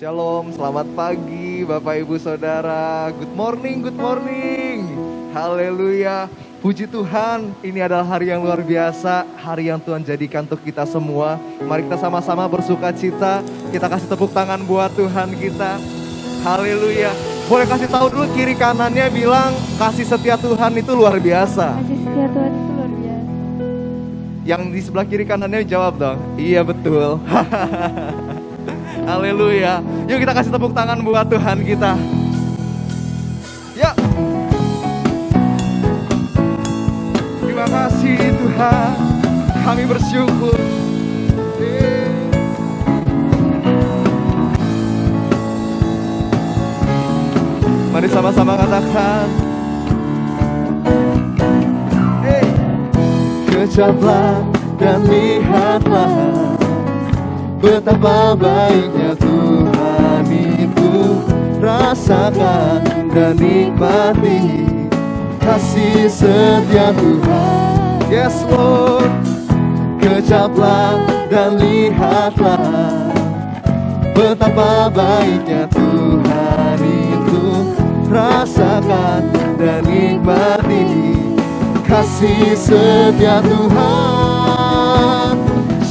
Shalom, selamat pagi Bapak Ibu Saudara. Good morning, good morning. Haleluya. Puji Tuhan, ini adalah hari yang luar biasa. Hari yang Tuhan jadikan untuk kita semua. Mari kita sama-sama bersuka cita. Kita kasih tepuk tangan buat Tuhan kita. Haleluya. Boleh kasih tahu dulu kiri kanannya bilang kasih setia Tuhan itu luar biasa. Kasih setia Tuhan itu luar biasa. Yang di sebelah kiri kanannya jawab dong. Iya betul. Haleluya. Yuk kita kasih tepuk tangan buat Tuhan kita. Ya. Terima kasih Tuhan. Kami bersyukur. Mari sama-sama katakan. Kejaplah dan lihatlah betapa baiknya Tuhan itu. Rasakan dan nikmati kasih setia Tuhan. Yes Lord. Kejaplah dan lihatlah betapa baiknya Tuhan itu. Rasakan dan nikmati kasih setia Tuhan.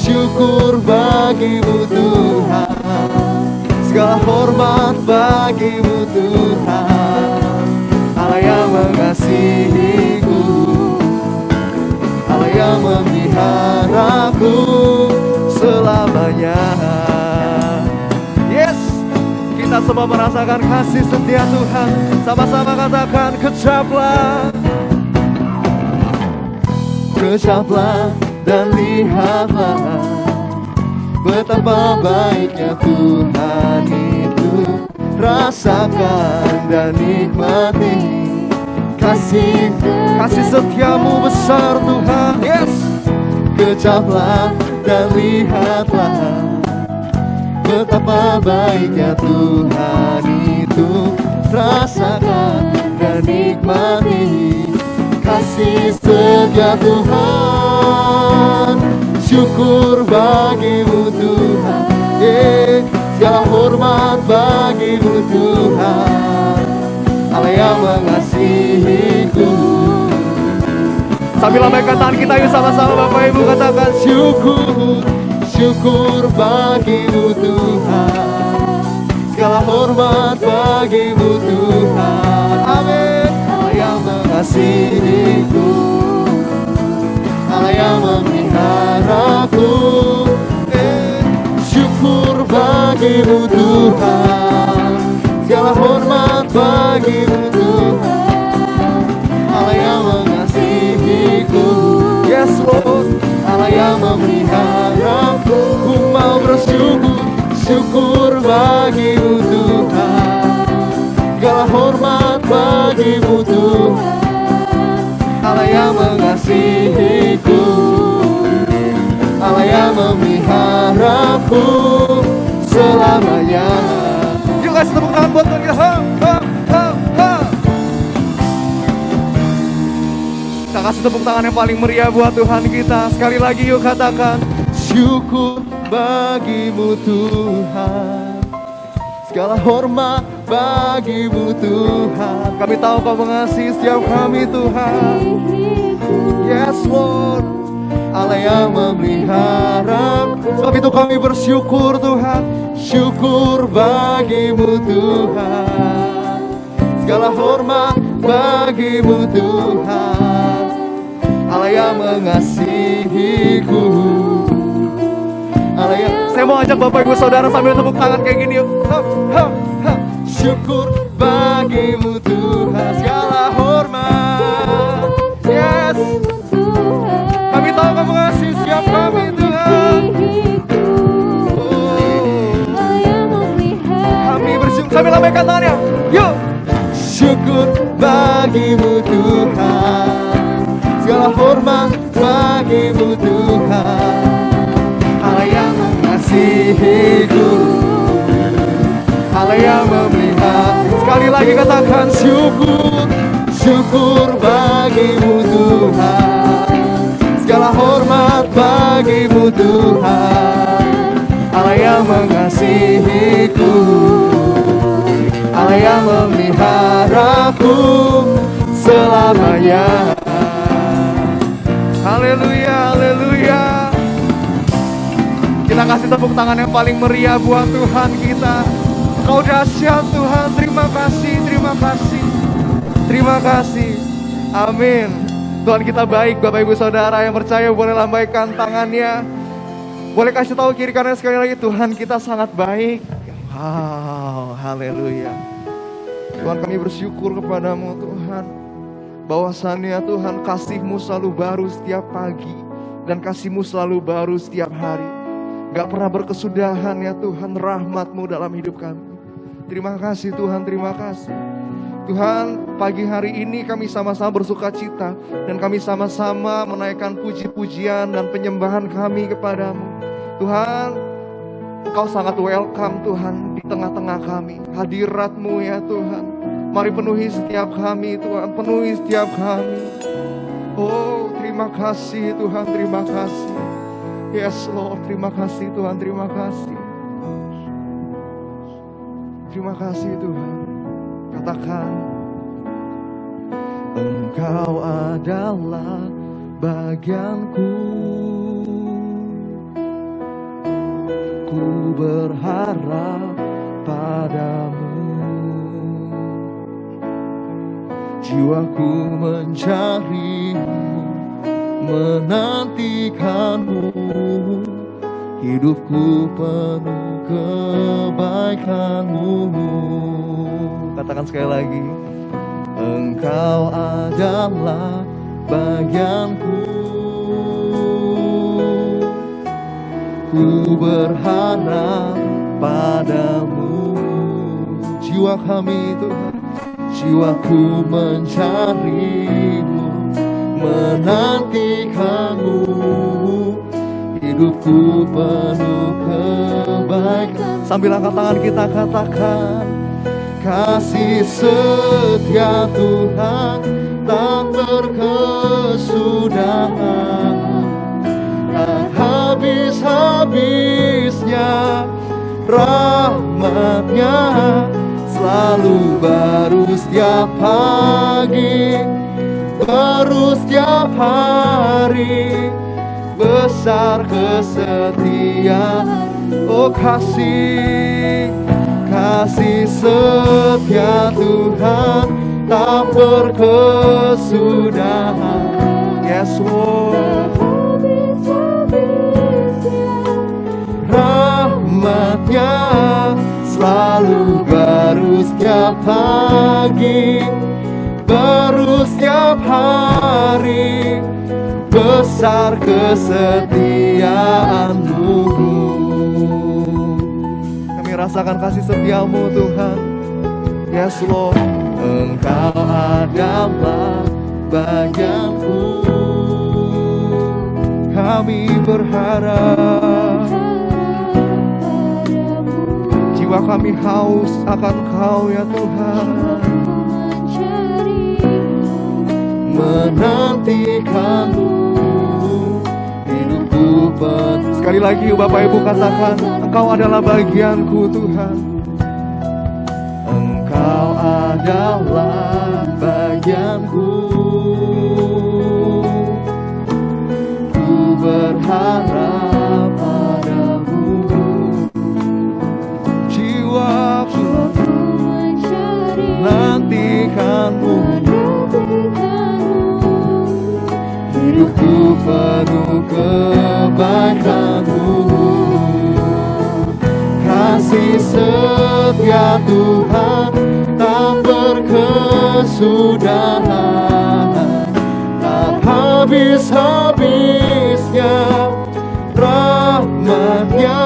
Syukur bagimu Tuhan, segala hormat bagimu Tuhan. Allah yang mengasihiku, Allah yang memeliharaku selamanya. Yes, kita semua merasakan kasih setia Tuhan. Sama-sama katakan kejaplah. Kejaplah dan lihatlah betapa baiknya Tuhan itu. Rasakan dan nikmati kasih setiamu besar Tuhan. Yes. Kejaplah dan lihatlah betapa baiknya Tuhan itu. Rasakan dan nikmati kasih setia Tuhan. Syukur bagimu Tuhan, segala hormat bagimu Tuhan. Allah yang mengasihiku. Sambil lambaikan tangan kita yuk sama-sama Bapak Ibu katakan syukur. Syukur bagimu Tuhan, segala hormat bagimu Tuhan. Amin. Allah yang mengasihiku, Allah yang memeliharaku. Syukur bagimu Tuhan, segala hormat bagimu Tuhan. Allah yang mengasihiku. Yes Lord. Allah yang memeliharaku. Ku mau bersyukur. Syukur bagimu Tuhan, segala hormat bagimu Tuhan. Allah yang mengasihiku, Allah yang memeliharaku selamanya. Yuk kasih tepuk tangan buat Tuhan kita. Kita kasih tepuk tangan yang paling meriah buat Tuhan kita. Sekali lagi yuk katakan syukur bagimu Tuhan, segala hormat bagimu Tuhan. Kami tahu Kau mengasihi setiap kami Tuhan. Yes Lord. Allah yang memelihara. Sebab itu kami bersyukur Tuhan. Syukur bagimu Tuhan, segala hormat bagimu Tuhan. Allah yang mengasihiku, Allah yang... Saya mau ajak Bapak Ibu Saudara sambil tepuk tangan kayak gini yuk. Syukur bagimu Tuhan, segala hormat. Yes. Kami tahu Kau mengasihi setiap kami Tuhan. Kami bersyukur sambil lambaikan tangannya. Yuk. Syukur bagimu Tuhan, segala hormat bagimu Tuhan. Allah yang mengasihiku, Allah yang memelihara. Sekali lagi katakan syukur. Syukur bagimu Tuhan, segala hormat bagimu Tuhan. Allah yang mengasihiku, selamanya. Haleluya, haleluya. Kita kasih tepuk tangan yang paling meriah buat Tuhan kita. Kau dahsyat Tuhan, terima kasih, terima kasih. Terima kasih, amin. Tuhan kita baik, Bapak Ibu Saudara yang percaya boleh lambaikan tangannya. Boleh kasih tahu kiri kanan sekali lagi, Tuhan kita sangat baik. Wow, haleluya. Tuhan kami bersyukur kepadamu Tuhan. Bahwasannya Tuhan kasih-Mu selalu baru setiap pagi. Dan kasih-Mu selalu baru setiap hari. Gak pernah berkesudahan ya Tuhan, rahmat-Mu dalam hidup kami. Terima kasih Tuhan, terima kasih. Tuhan, pagi hari ini kami sama-sama bersuka cita. Dan kami sama-sama menaikkan puji-pujian dan penyembahan kami kepadamu. Tuhan, Engkau sangat welcome Tuhan di tengah-tengah kami. Hadirat-Mu ya Tuhan. Mari penuhi setiap kami Tuhan, penuhi setiap kami. Oh, terima kasih Tuhan, terima kasih. Yes Lord, terima kasih Tuhan, terima kasih. Terima kasih Tuhan. Katakan, Engkau adalah bagianku. Ku berharap padamu. Jiwaku mencarimu, menantikanmu. Hidupku penuh kebaikanmu. Katakan sekali lagi. Engkau adalah bagianku. Ku berharap padamu. Jiwa kami Tuhan, jiwaku mencarimu, menantikanmu. Hidupku penuh kebaikan. Sambil angkat tangan kita katakan, kasih setia Tuhan tak berkesudahan, tak habis-habisnya. Rahmat-Nya selalu baru setiap pagi, baru setiap hari. Besar kesetiaan, oh kasih, kasih setia Tuhan tak berkesudahan. Yes Lord. Rahmat-Nya selalu baru setiap pagi, baru setiap hari. Besar kesetiaan-Mu. Kami rasakan kasih setia-Mu Tuhan. Yes Lord. Engkau adalah bagianku. Kami berharap. Jiwa kami haus akan Kau ya Tuhan. Menantikanmu. Sekali lagi Bapak Ibu katakan, Engkau adalah bagianku Tuhan. Engkau adalah bagianku. Ku berharap padamu. Jiwaku nantikanmu. Hidupku penuh kebaikan-Mu. Kasih setia Tuhan tak berkesudahan, tak habis-habisnya. Rahmat-Nya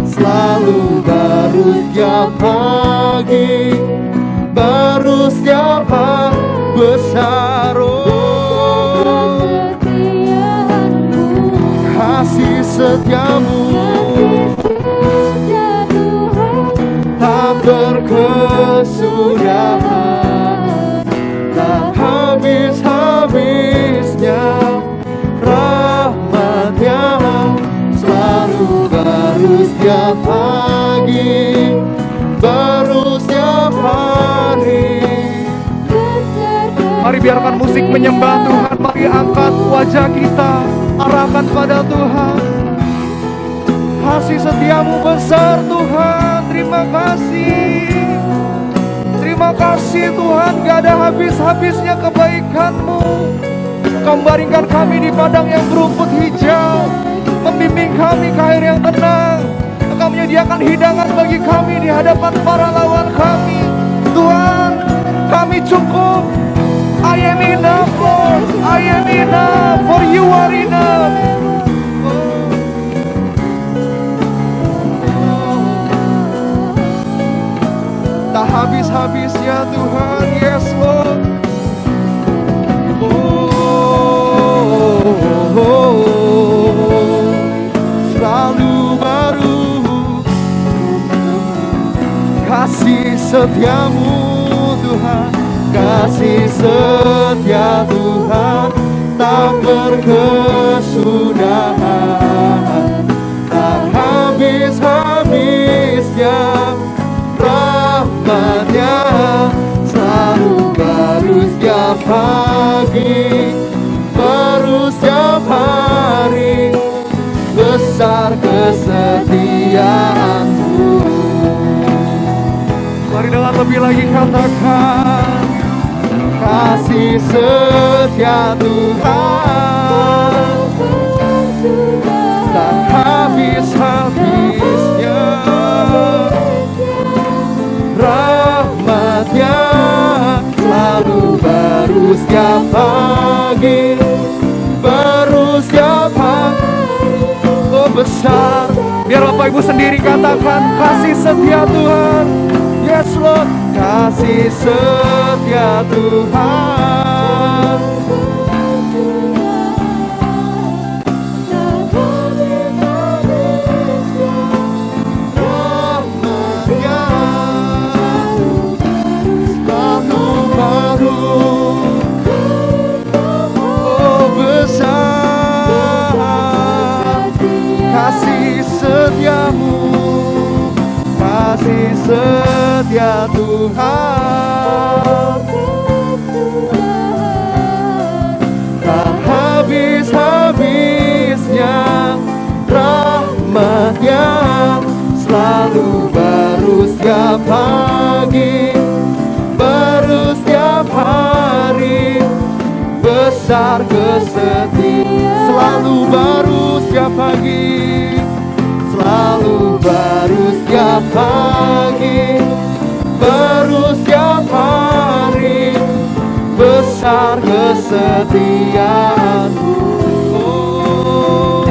selalu baru setiap pagi, baru setiap hari. Besar kasih setia-Mu tak berkesudahan, tak habis-habisnya. Rahmat-Nya selalu baru setiap pagi, baru setiap hari. Mari biarkan musik menyembah Tuhan. Mari angkat wajah kita, arahkan pada Tuhan. Kasih setiamu besar Tuhan. Terima kasih. Terima kasih Tuhan, gak ada habis-habisnya kebaikan-Mu. Kau membaringkan kami di padang yang berumput hijau, membimbing kami ke air yang tenang. Engkau menyediakan hidangan bagi kami di hadapan para lawan kami. Tuhan, kami cukup. I am enough, Lord. I am enough, for you are enough. Tak habis-habisnya Tuhan, yes Lord. Selalu baru kasih setiamu Tuhan, kasih setia Tuhan, tak berkesudahan, tak habis-habisnya rahmat-Nya, selalu baru setiap pagi, baru setiap hari, besar kesetiaan-Mu. Mari dengan lebih lagi katakan, kasih setia Tuhan, tak habis-habisnya rahmat-Nya, selalu baru setiap pagi, baru setiap hari, oh besar. Biar Bapak Ibu sendiri katakan, kasih setia Tuhan. Yes Lord, kasih setia Tuhan, rahmat-Nya selalu baru, oh besar kasih setiamu, kasih setia Tuhan, tak habis-habisnya rahmat-Nya, selalu baru setiap pagi, baru setiap hari, besar kesetiaan, selalu baru setiap pagi, selalu baru setiap pagi, baru setiap hari, besar kesetiaan-Mu. Oh,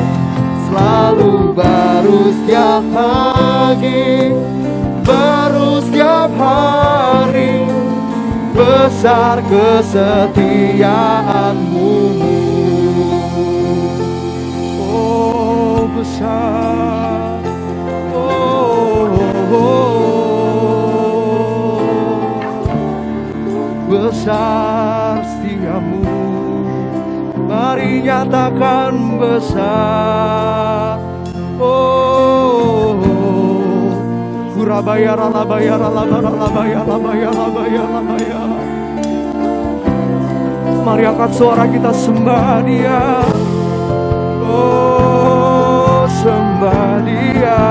selalu baru setiap pagi, baru setiap hari, besar kesetiaan-Mu. Oh, besar. Besar setiamu, mari nyatakan besar. Oh, kurabaya ralabaya ralabaya ralabaya ralabaya ralabaya ralabaya. Mari angkat suara kita sembah Dia. Oh, sembah Dia.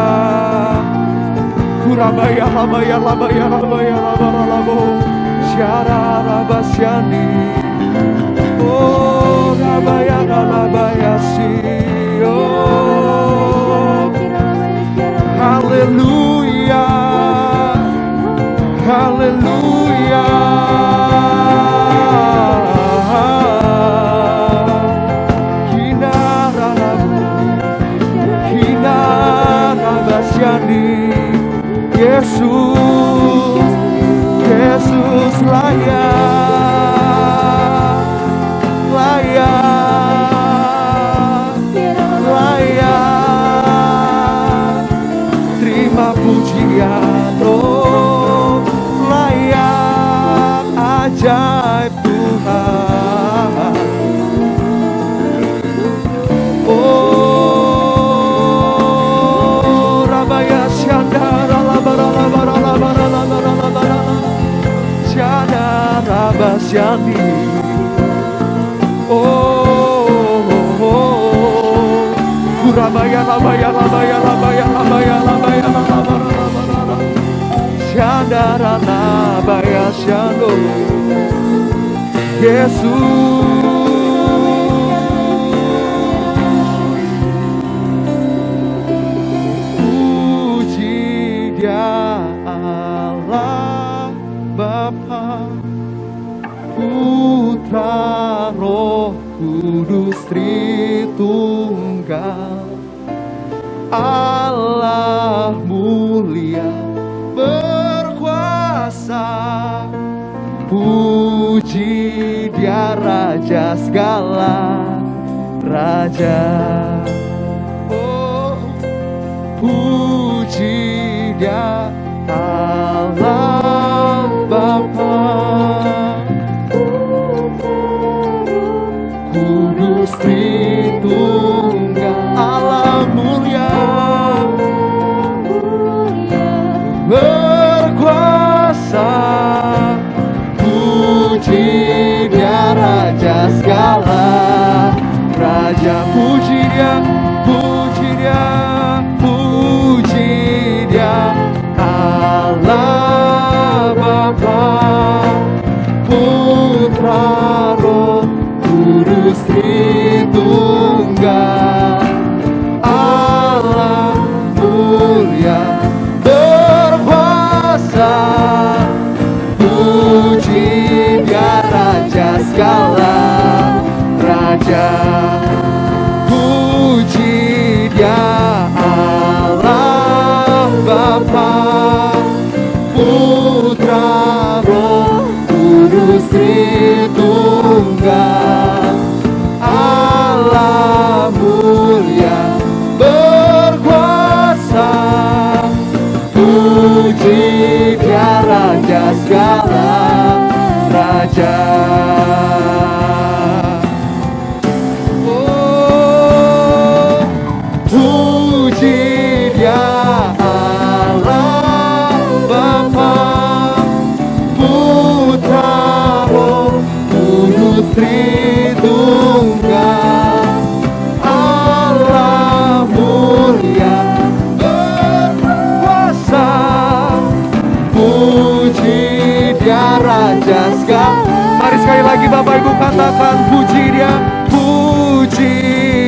Kurabaya ralabaya ralabaya ralabaya ralabaya ralabaya. Syara rabasyani, oh rabaya rabaya si, oh haleluya, haleluya, kina rabasyani, Yesus. Yesus layak, layak, layak, terima pujian, oh layak, ajaib Tuhan. Oh rabaya syandara labara labara labara labara labara syandara dahsyati. Oh, Kurabaya labaya labaya labaya labaya labaya labaya Shandara labaya shando Yesus. Bapa, Putra, Roh Kudus Tritunggal, Allah mulia berkuasa, puji Dia Raja segala raja. Oh, puji Dia Allah Bapa, Kudus Tritunggal, Allah mulia berkuasa, puji Dia Raja segala raja. Puji Dia, puji Dia, puji Dia Allah Bapa, Putra, Roh Kudus Tritunggal, Allah mulia berkuasa, puji Dia Raja segala raja. Puji Dia Allah Bapa, Putra, Roh Kudus Tritunggal, Allah mulia berkuasa, puji Dia Raja segala raja. Oh, puji Dia Allah Bapa, Putra, Roh Kudus Tritunggal, Allah mulia berkuasa, puji Dia Raja segala. Mari sekali lagi Bapak Ibu katakan, puji Dia, puji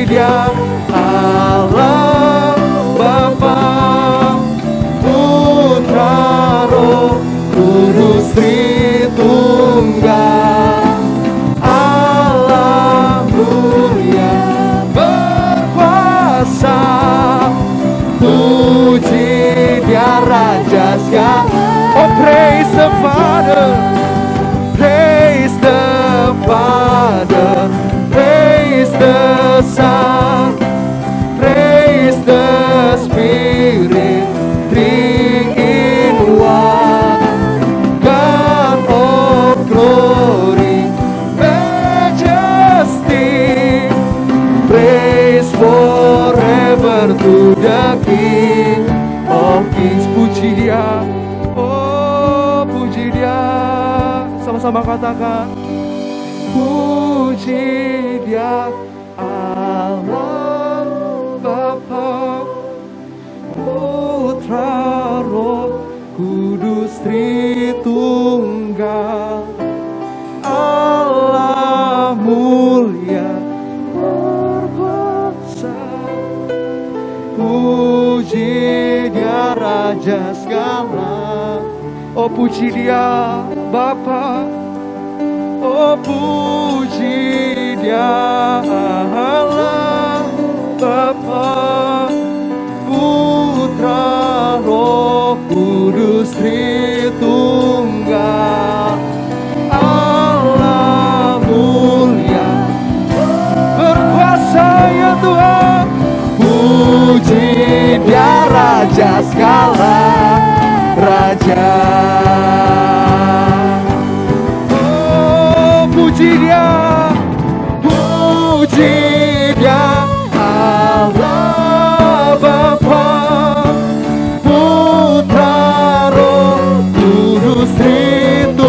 Dia Allah Bapa, Putra, Roh Kudus Tritunggal, Allah mulia berkuasa, puji Dia Raja segala. Oh, praise the Father, praise the Father, praise the Son, praise the Spirit, three in one, God of glory, majesty, praise forever to the King of Kings. Puji Dia, oh puji Dia, sama-sama katakan, puji Dia Allah Bapa, Putra, Roh Kudus Tritunggal, Allah mulia berkuasa, puji Dia Raja segala. Oh puji Dia Bapa, oh puji Dia Allah Bapa, Putra, Roh Kudus Tritunggal, Allah mulia berkuasa ya Tuhan. Puji Dia Raja segala raja. Oh puji Dia, puji Dia Allah Bapa, Putra, Roh Kudus Tritunggal,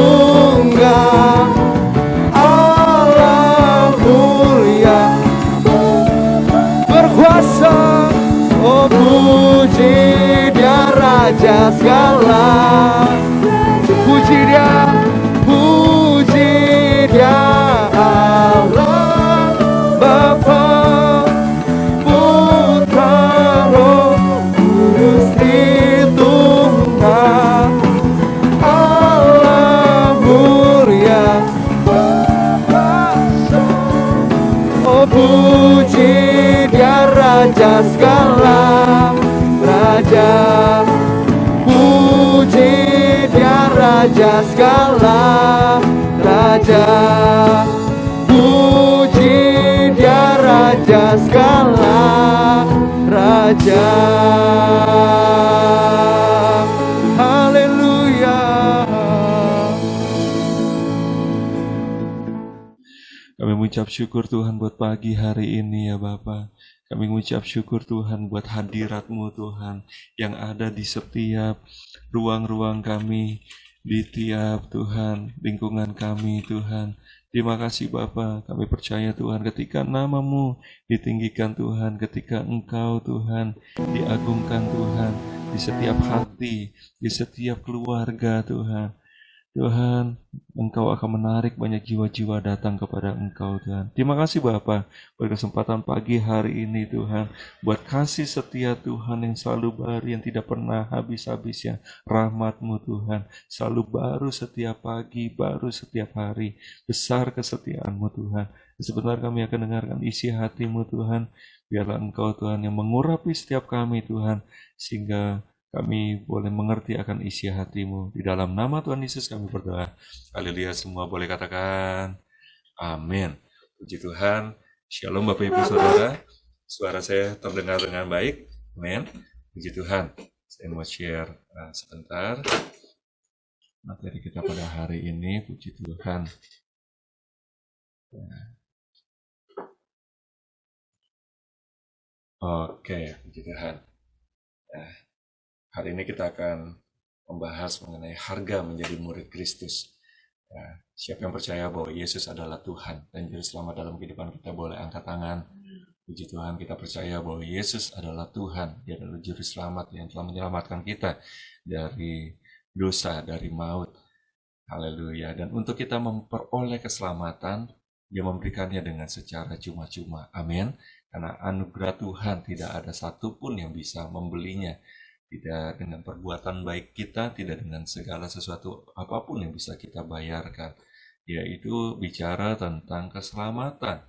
segala raja. Puji dia raja segala raja. Haleluya. Kami mengucap syukur Tuhan buat pagi hari ini ya Bapa. Kami mengucap syukur Tuhan buat hadirat-Mu Tuhan yang ada di setiap ruang-ruang kami, di tiap Tuhan lingkungan kami Tuhan. Terima kasih Bapa, kami percaya Tuhan ketika nama-Mu ditinggikan Tuhan, ketika Engkau Tuhan diagungkan Tuhan di setiap hati, di setiap keluarga Tuhan. Tuhan, Engkau akan menarik banyak jiwa-jiwa datang kepada Engkau Tuhan. Terima kasih Bapa buat kesempatan pagi hari ini Tuhan. Buat kasih setia Tuhan yang selalu baru, yang tidak pernah habis-habisnya. Rahmat-Mu Tuhan, selalu baru setiap pagi, baru setiap hari. Besar kesetiaan-Mu Tuhan. Sebentar kami akan dengarkan isi hati-Mu Tuhan. Biarlah Engkau Tuhan yang mengurapi setiap kami Tuhan. Sehingga kami boleh mengerti akan isi hati-Mu. Di dalam nama Tuhan Yesus kami berdoa. Haleluya, semua boleh katakan amin. Puji Tuhan. Shalom Bapak Ibu Saudara. Suara saya terdengar dengan baik. Amin. Puji Tuhan. Saya mau share sebentar materi kita pada hari ini. Puji Tuhan. Oke, puji Tuhan. Hari ini kita akan membahas mengenai harga menjadi murid Kristus. Ya, siapa yang percaya bahwa Yesus adalah Tuhan dan Juru Selamat dalam kehidupan kita boleh angkat tangan. Puji Tuhan, kita percaya bahwa Yesus adalah Tuhan. Dia adalah Juru Selamat yang telah menyelamatkan kita dari dosa, dari maut. Haleluya. Dan untuk kita memperoleh keselamatan, Dia memberikannya dengan secara cuma-cuma. Amin. Karena anugerah Tuhan tidak ada satupun yang bisa membelinya. Tidak dengan perbuatan baik kita, tidak dengan segala sesuatu apapun yang bisa kita bayarkan. Yaitu bicara tentang keselamatan.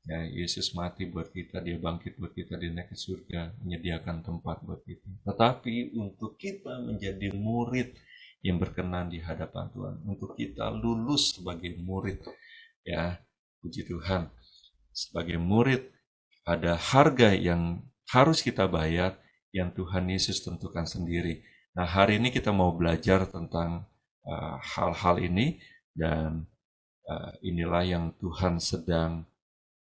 Ya, Yesus mati buat kita, Dia bangkit buat kita, Dia naik ke surga, menyediakan tempat buat kita. Tetapi untuk kita menjadi murid yang berkenan di hadapan Tuhan, untuk kita lulus sebagai murid, ya, puji Tuhan, sebagai murid ada harga yang harus kita bayar, yang Tuhan Yesus tentukan sendiri. Nah, hari ini kita mau belajar tentang hal-hal ini, dan inilah yang Tuhan sedang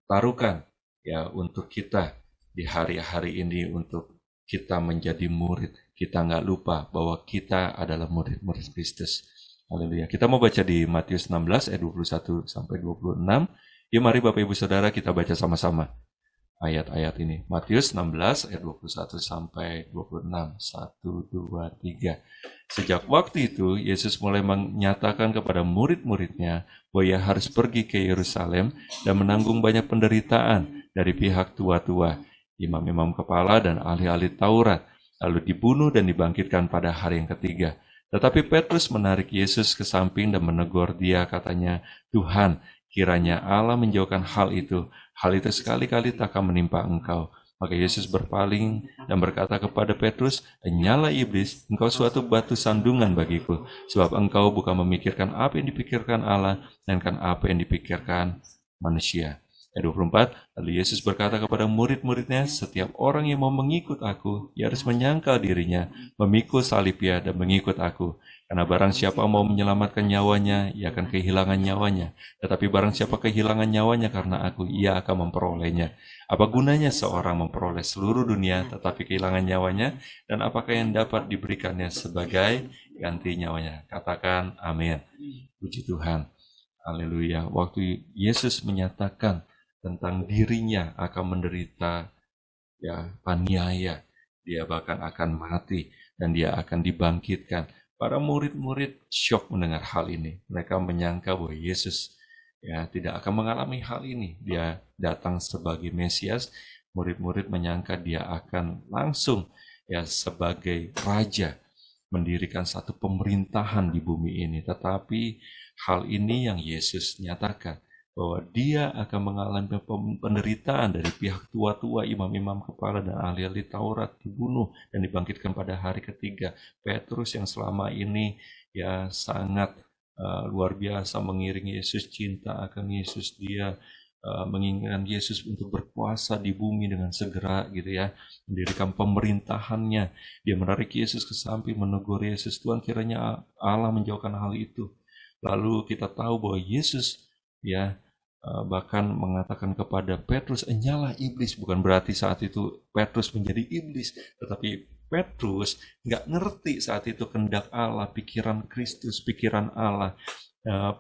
taruhkan ya untuk kita di hari-hari ini, untuk kita menjadi murid. Kita nggak lupa bahwa kita adalah murid-murid Kristus. Haleluya. Kita mau baca di Matius 16 ayat 21 sampai 26. Yuk mari Bapak Ibu Saudara kita baca sama-sama ayat-ayat ini. Matius 16 ayat 21 sampai 26. 1, 2, 3. Sejak waktu itu, Yesus mulai menyatakan kepada murid-muridnya bahwa Ia harus pergi ke Yerusalem dan menanggung banyak penderitaan dari pihak tua-tua, imam-imam kepala dan ahli-ahli Taurat, lalu dibunuh dan dibangkitkan pada hari yang ketiga. Tetapi Petrus menarik Yesus ke samping dan menegur Dia, katanya, "Tuhan, kiranya Allah menjauhkan hal itu sekali-kali tak akan menimpa engkau." Maka Yesus berpaling dan berkata kepada Petrus, "Nyala iblis, engkau suatu batu sandungan bagiku, sebab engkau bukan memikirkan apa yang dipikirkan Allah, melainkan apa yang dipikirkan manusia." Ayat 24, lalu Yesus berkata kepada murid-muridnya, "Setiap orang yang mau mengikut aku, ia harus menyangkal dirinya, memikul salibnya dan mengikut aku. Karena barang siapa mau menyelamatkan nyawanya, ia akan kehilangan nyawanya. Tetapi barang siapa kehilangan nyawanya karena aku, ia akan memperolehnya. Apa gunanya seorang memperoleh seluruh dunia, tetapi kehilangan nyawanya? Dan apakah yang dapat diberikannya sebagai ganti nyawanya?" Katakan amin. Puji Tuhan. Haleluya. Waktu Yesus menyatakan tentang dirinya akan menderita ya paniaya, Dia bahkan akan mati dan Dia akan dibangkitkan. Para murid-murid syok mendengar hal ini. Mereka menyangka bahwa Yesus ya tidak akan mengalami hal ini. Dia datang sebagai Mesias. Murid-murid menyangka Dia akan langsung ya sebagai raja, mendirikan satu pemerintahan di bumi ini. Tetapi hal ini yang Yesus nyatakan, bahwa dia akan mengalami penderitaan dari pihak tua-tua, imam-imam kepala dan ahli-ahli Taurat, dibunuh dan dibangkitkan pada hari ketiga. Petrus yang selama ini ya sangat luar biasa mengiringi Yesus, cinta akan Yesus, dia menginginkan Yesus untuk berkuasa di bumi dengan segera gitu ya, mendirikan pemerintahannya. Dia menarik Yesus ke samping, menegur Yesus, Tuhan kiranya Allah menjauhkan hal itu. Lalu kita tahu bahwa Yesus ya bahkan mengatakan kepada Petrus, "Enyalah iblis." Bukan berarti saat itu Petrus menjadi iblis, tetapi Petrus nggak ngerti saat itu kehendak Allah, pikiran Kristus, pikiran Allah.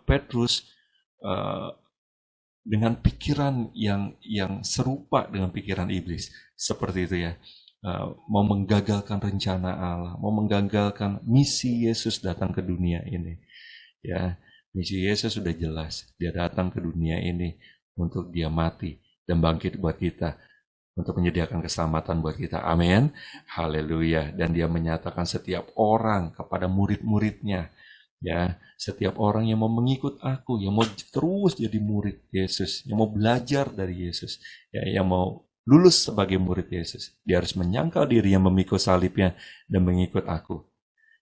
Petrus dengan pikiran yang serupa dengan pikiran iblis, seperti itu ya, mau menggagalkan rencana Allah, mau menggagalkan misi Yesus datang ke dunia ini. Ya, misi Yesus sudah jelas, dia datang ke dunia ini untuk dia mati dan bangkit buat kita, untuk menyediakan keselamatan buat kita. Amin. Haleluya. Dan dia menyatakan setiap orang kepada murid-muridnya, ya, setiap orang yang mau mengikut aku, yang mau terus jadi murid Yesus, yang mau belajar dari Yesus, ya, yang mau lulus sebagai murid Yesus, dia harus menyangkal diri yang memikul salibnya dan mengikut aku.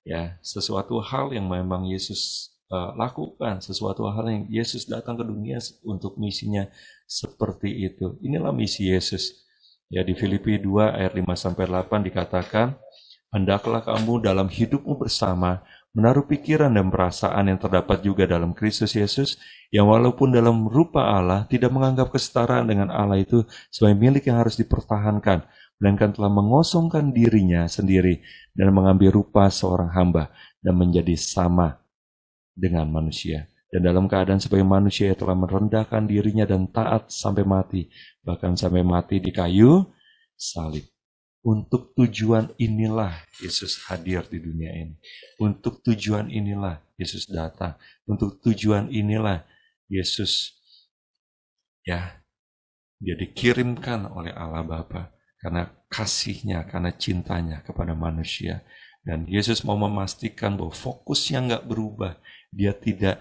Ya, sesuatu hal yang memang Yesus lakukan, sesuatu hal yang Yesus datang ke dunia untuk misinya seperti itu. Inilah misi Yesus. Ya, di Filipi 2 ayat 5-8 dikatakan, "Hendaklah kamu dalam hidupmu bersama menaruh pikiran dan perasaan yang terdapat juga dalam Kristus Yesus, yang walaupun dalam rupa Allah tidak menganggap kesetaraan dengan Allah itu sebagai milik yang harus dipertahankan, melainkan telah mengosongkan dirinya sendiri dan mengambil rupa seorang hamba dan menjadi sama dengan manusia. Dan dalam keadaan sebagai manusia ia telah merendahkan dirinya dan taat sampai mati, bahkan sampai mati di kayu salib." Untuk tujuan inilah Yesus hadir di dunia ini. Untuk tujuan inilah Yesus datang. Untuk tujuan inilah Yesus ya, dia dikirimkan oleh Allah Bapa karena kasihnya, karena cintanya kepada manusia. Dan Yesus mau memastikan bahwa fokusnya nggak berubah. Dia tidak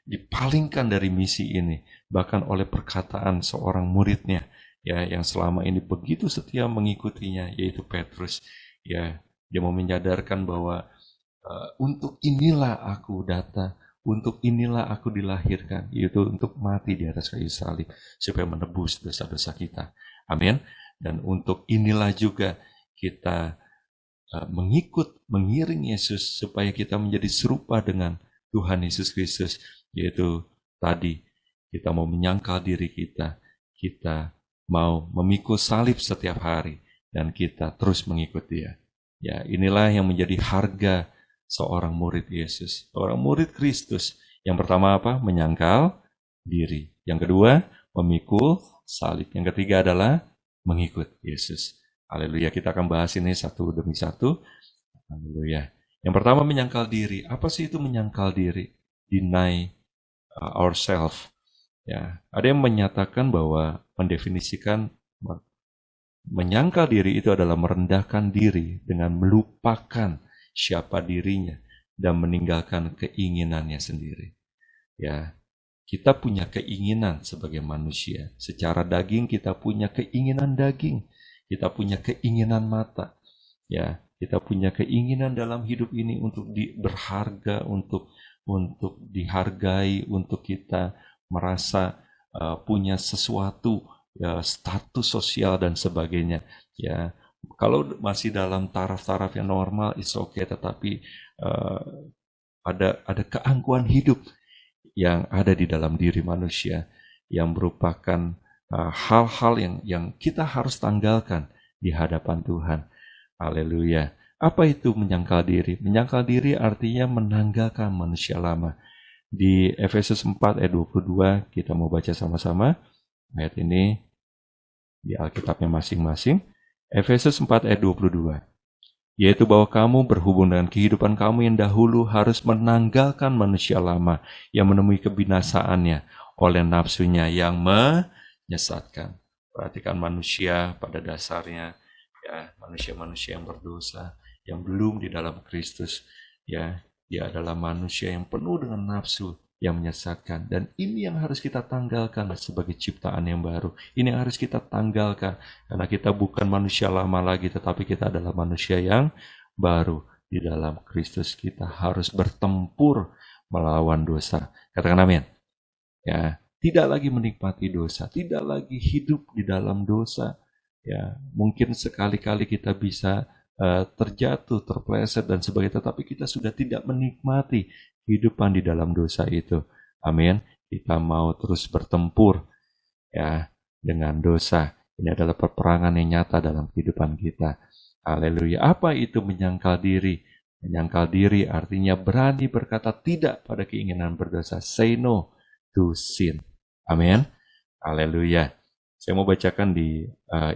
dipalingkan dari misi ini, bahkan oleh perkataan seorang muridnya ya yang selama ini begitu setia mengikutinya, yaitu Petrus. Ya, dia mau menyadarkan bahwa untuk inilah aku datang, untuk inilah aku dilahirkan, yaitu untuk mati di atas kayu salib supaya menebus dosa-dosa kita. Amin. Dan untuk inilah juga kita mengiring Yesus supaya kita menjadi serupa dengan Tuhan Yesus Kristus, yaitu tadi kita mau menyangkal diri kita mau memikul salib setiap hari, dan kita terus mengikut Dia. Ya, inilah yang menjadi harga seorang murid Yesus, seorang murid Kristus. Yang pertama apa? Menyangkal diri. Yang kedua, memikul salib. Yang ketiga adalah mengikut Yesus. Haleluya, kita akan bahas ini satu demi satu. Haleluya. Yang pertama, menyangkal diri. Apa sih itu menyangkal diri? Deny ourselves. Ya, ada yang menyatakan bahwa mendefinisikan menyangkal diri itu adalah merendahkan diri dengan melupakan siapa dirinya dan meninggalkan keinginannya sendiri. Ya, kita punya keinginan sebagai manusia. Secara daging kita punya keinginan daging. Kita punya keinginan mata. Ya, kita punya keinginan dalam hidup ini untuk berharga, untuk dihargai, untuk kita merasa punya sesuatu, ya, status sosial dan sebagainya. Ya, kalau masih dalam taraf-taraf yang normal, it's okay. Tetapi ada keangkuhan hidup yang ada di dalam diri manusia yang merupakan hal-hal yang kita harus tanggalkan di hadapan Tuhan. Haleluya. Apa itu menyangkal diri? Menyangkal diri artinya menanggalkan manusia lama. Di Efesus 4 ayat 22 kita mau baca sama-sama ayat ini di Alkitabnya masing-masing. Efesus 4 ayat 22. Yaitu bahwa kamu berhubung dengan kehidupan kamu yang dahulu harus menanggalkan manusia lama yang menemui kebinasaannya oleh nafsunya yang menyesatkan. Perhatikan manusia pada dasarnya, ya, manusia-manusia yang berdosa, yang belum di dalam Kristus, ya, Dia adalah manusia yang penuh dengan nafsu yang menyesatkan. Dan ini yang harus kita tanggalkan sebagai ciptaan yang baru. Ini yang harus kita tanggalkan. Karena kita bukan manusia lama lagi, tetapi kita adalah manusia yang baru. Di dalam Kristus kita harus bertempur melawan dosa. Katakan amin. Ya, tidak lagi menikmati dosa, tidak lagi hidup di dalam dosa. Ya, mungkin sekali-kali kita bisa terjatuh, terpleset dan sebagainya, tetapi kita sudah tidak menikmati kehidupan di dalam dosa itu. Amin. Kita mau terus bertempur ya dengan dosa. Ini adalah peperangan yang nyata dalam kehidupan kita. Haleluya. Apa itu menyangkal diri? Menyangkal diri artinya berani berkata tidak pada keinginan berdosa. Say no to sin. Amin. Haleluya. Saya mau bacakan di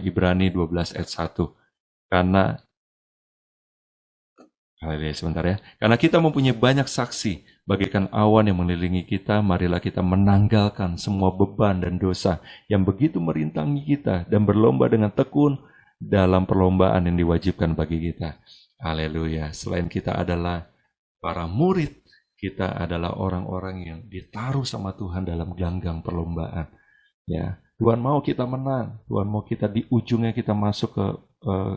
Ibrani 12 ayat 1. Haleluya, sebentar ya. Karena kita mempunyai banyak saksi, bagaikan awan yang mengelilingi kita, marilah kita menanggalkan semua beban dan dosa yang begitu merintangi kita dan berlomba dengan tekun dalam perlombaan yang diwajibkan bagi kita. Haleluya. Selain kita adalah para murid, kita adalah orang-orang yang ditaruh sama Tuhan dalam gelanggang perlombaan. Ya, Tuhan mau kita menang. Tuhan mau kita di ujungnya kita masuk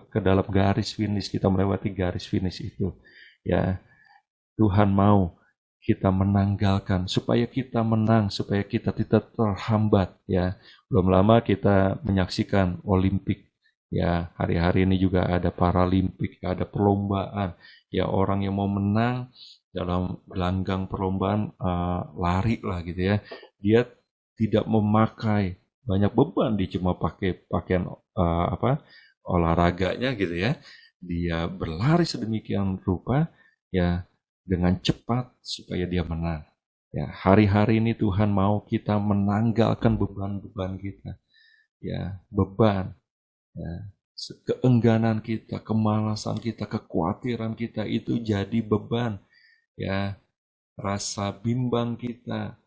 ke dalam garis finish, kita melewati garis finish itu. Ya, Tuhan mau kita menanggalkan supaya kita menang, supaya kita tidak terhambat. Ya, belum lama kita menyaksikan Olimpik. Ya, hari-hari ini juga ada Paralimpik, ada perlombaan. Ya, orang yang mau menang dalam gelanggang perlombaan lari lah gitu ya. Dia tidak memakai banyak beban, dia cuma pakai pakaian olahraganya gitu ya. Dia berlari sedemikian rupa ya dengan cepat supaya dia menang. Ya, hari-hari ini Tuhan mau kita menanggalkan beban-beban kita. Ya, beban. Ya, keengganan kita, kemalasan kita, kekhawatiran kita itu jadi beban. Ya, rasa bimbang kita.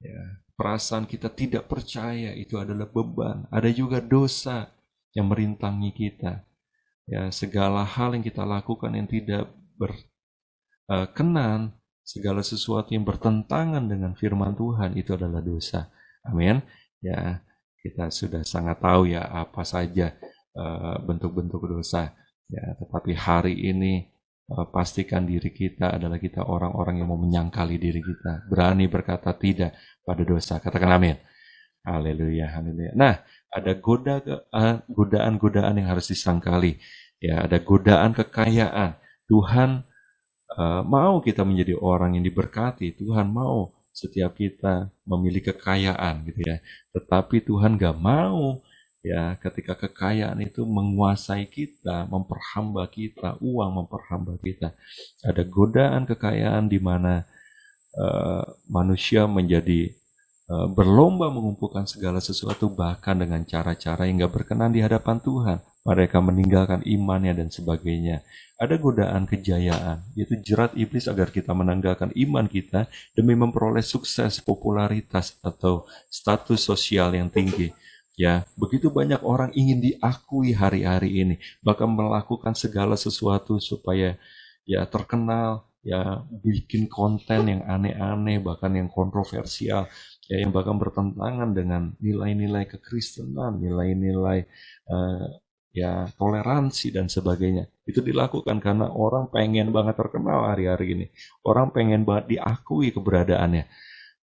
Ya, perasaan kita tidak percaya itu adalah beban. Ada juga dosa yang merintangi kita. Ya, segala hal yang kita lakukan yang tidak berkenan, segala sesuatu yang bertentangan dengan firman Tuhan itu adalah dosa. Amin. Ya, kita sudah sangat tahu ya apa saja bentuk-bentuk dosa. Ya, tetapi hari ini pastikan diri kita adalah kita orang-orang yang mau menyangkali diri kita, berani berkata tidak pada dosa. Katakan amin. Haleluya, haleluya. Nah, ada godaan-godaan yang harus disangkali. Ya, ada godaan kekayaan. Tuhan mau kita menjadi orang yang diberkati. Tuhan mau setiap kita memiliki kekayaan gitu ya. Tetapi Tuhan gak mau ya ketika kekayaan itu menguasai kita, memperhamba kita, uang memperhamba kita. Ada godaan kekayaan di mana manusia menjadi berlomba mengumpulkan segala sesuatu bahkan dengan cara-cara yang gak berkenan di hadapan Tuhan. Mereka meninggalkan imannya dan sebagainya. Ada godaan kejayaan, yaitu jerat iblis agar kita menanggalkan iman kita demi memperoleh sukses, popularitas, atau status sosial yang tinggi. Ya, begitu banyak orang ingin diakui hari-hari ini, bahkan melakukan segala sesuatu supaya ya terkenal, ya bikin konten yang aneh-aneh, bahkan yang kontroversial, ya yang bahkan bertentangan dengan nilai-nilai kekristenan, nilai-nilai ya toleransi dan sebagainya. Itu dilakukan karena orang pengen banget terkenal hari-hari ini. Orang pengen banget diakui keberadaannya.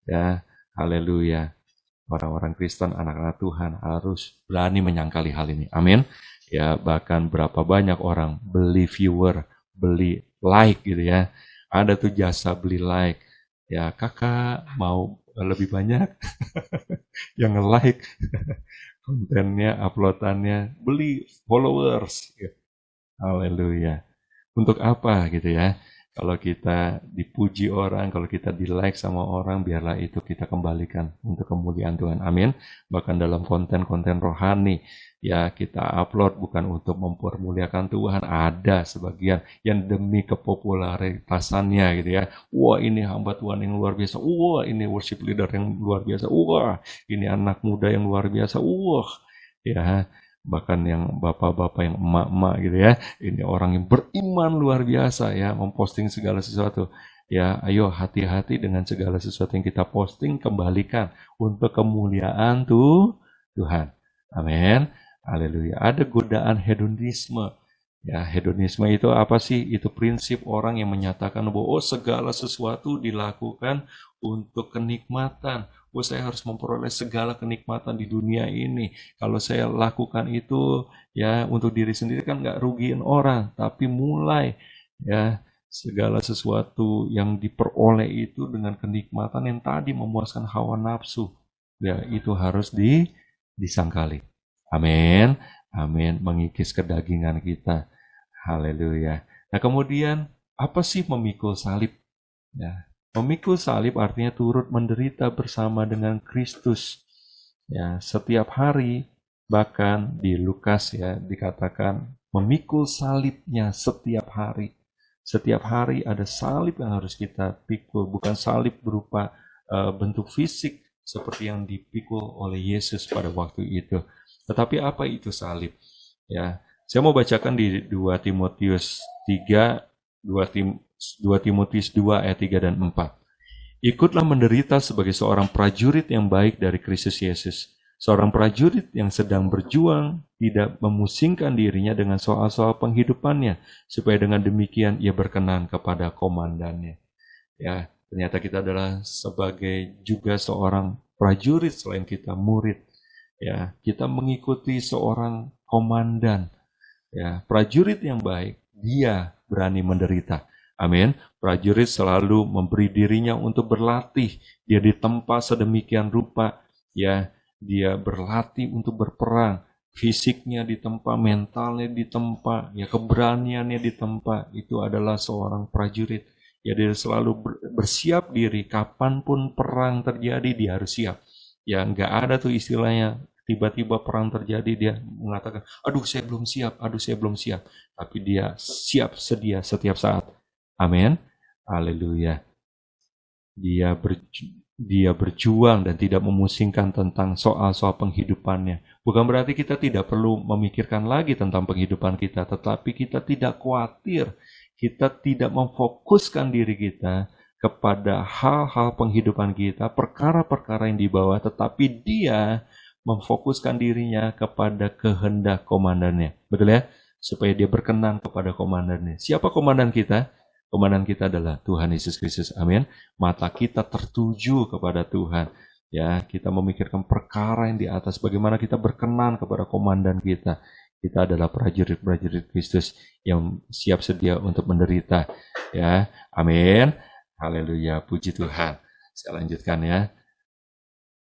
Ya, haleluya. Orang-orang Kristen, anak-anak Tuhan harus berani menyangkali hal ini. Amin. Ya, bahkan berapa banyak orang beli viewer, beli like gitu ya. Ada tuh jasa beli like. Ya, kakak mau lebih banyak yang nge-like kontennya, uploadannya, beli followers. Haleluya. Untuk apa gitu ya? Kalau kita dipuji orang, kalau kita di-like sama orang, biarlah itu kita kembalikan untuk kemuliaan Tuhan. Amin. Bahkan dalam konten-konten rohani, ya kita upload bukan untuk mempermuliakan Tuhan. Ada sebagian yang demi kepopularitasannya gitu ya. Wah, ini hamba Tuhan yang luar biasa. Wah, ini worship leader yang luar biasa. Wah, ini anak muda yang luar biasa. Wah, ya bahkan yang bapak-bapak, yang emak-emak gitu ya. Ini orang yang beriman luar biasa ya, memposting segala sesuatu. Ya, ayo hati-hati dengan segala sesuatu yang kita posting, kembalikan untuk kemuliaan Tuhan. Amin. Haleluya. Ada godaan hedonisme. Ya, hedonisme itu apa sih? Itu prinsip orang yang menyatakan bahwa segala sesuatu dilakukan untuk kenikmatan. Saya harus memperoleh segala kenikmatan di dunia ini. Kalau saya lakukan itu ya untuk diri sendiri kan nggak rugiin orang, tapi mulai ya segala sesuatu yang diperoleh itu dengan kenikmatan yang tadi memuaskan hawa nafsu. Ya, itu harus disangkali. Amin. Amin. Mengikis kedagingan kita. Haleluya. Nah, kemudian apa sih memikul salib? Ya, memikul salib artinya turut menderita bersama dengan Kristus. Ya, setiap hari, bahkan di Lukas ya dikatakan memikul salibnya setiap hari. Setiap hari ada salib yang harus kita pikul, bukan salib berupa bentuk fisik seperti yang dipikul oleh Yesus pada waktu itu. Tetapi apa itu salib? Ya, saya mau bacakan di 2 Timotius 3, 2 Timotius 2 ayat 3 dan 4. Ikutlah menderita sebagai seorang prajurit yang baik dari Kristus Yesus. Seorang prajurit yang sedang berjuang tidak memusingkan dirinya dengan soal-soal penghidupannya, supaya dengan demikian ia berkenan kepada komandannya. Ya, ternyata kita adalah sebagai juga seorang prajurit selain kita murid. Ya, kita mengikuti seorang komandan. Ya, prajurit yang baik, dia berani menderita. Amin. Prajurit selalu memberi dirinya untuk berlatih. Dia ditempa sedemikian rupa. Ya, dia berlatih untuk berperang. Fisiknya ditempa, mentalnya ditempa, ya keberaniannya ditempa. Itu adalah seorang prajurit. Ya, dia selalu bersiap diri. Kapanpun perang terjadi, dia harus siap. Ya, nggak ada tuh istilahnya. Tiba-tiba perang terjadi, dia mengatakan, aduh saya belum siap, aduh saya belum siap. Tapi dia siap sedia setiap saat. Amin. Haleluya. Dia berjuang dan tidak memusingkan tentang soal-soal penghidupannya. Bukan berarti kita tidak perlu memikirkan lagi tentang penghidupan kita, tetapi kita tidak khawatir. Kita tidak memfokuskan diri kita kepada hal-hal penghidupan kita, perkara-perkara yang dibawa, tetapi dia memfokuskan dirinya kepada kehendak komandannya. Betul ya? Supaya dia berkenan kepada komandannya. Siapa komandan kita? Komandan kita adalah Tuhan Yesus Kristus. Amin. Mata kita tertuju kepada Tuhan. Ya, kita memikirkan perkara yang di atas. Bagaimana kita berkenan kepada komandan kita. Kita adalah prajurit-prajurit Kristus yang siap sedia untuk menderita. Ya, amin. Haleluya, puji Tuhan. Saya lanjutkan ya.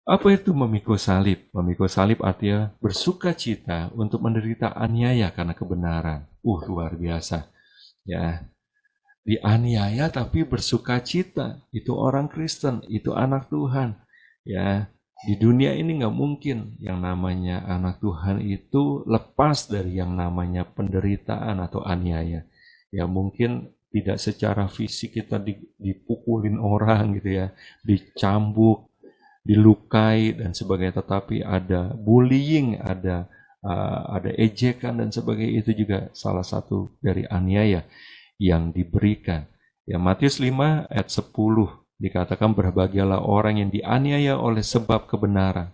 Apa itu memikul salib? Memikul salib artinya bersuka cita untuk menderita aniaya karena kebenaran. Luar biasa. Ya, dianiaya tapi bersuka cita. Itu orang Kristen, itu anak Tuhan. Ya, di dunia ini nggak mungkin yang namanya anak Tuhan itu lepas dari yang namanya penderitaan atau aniaya. Ya, mungkin tidak secara fisik kita dipukulin orang gitu ya, dicambuk, dilukai dan sebagainya, tetapi ada bullying, ada ejekan dan sebagainya. Itu juga salah satu dari aniaya yang diberikan. Ya, Matius 5 ayat 10 dikatakan, berbahagialah orang yang dianiaya oleh sebab kebenaran,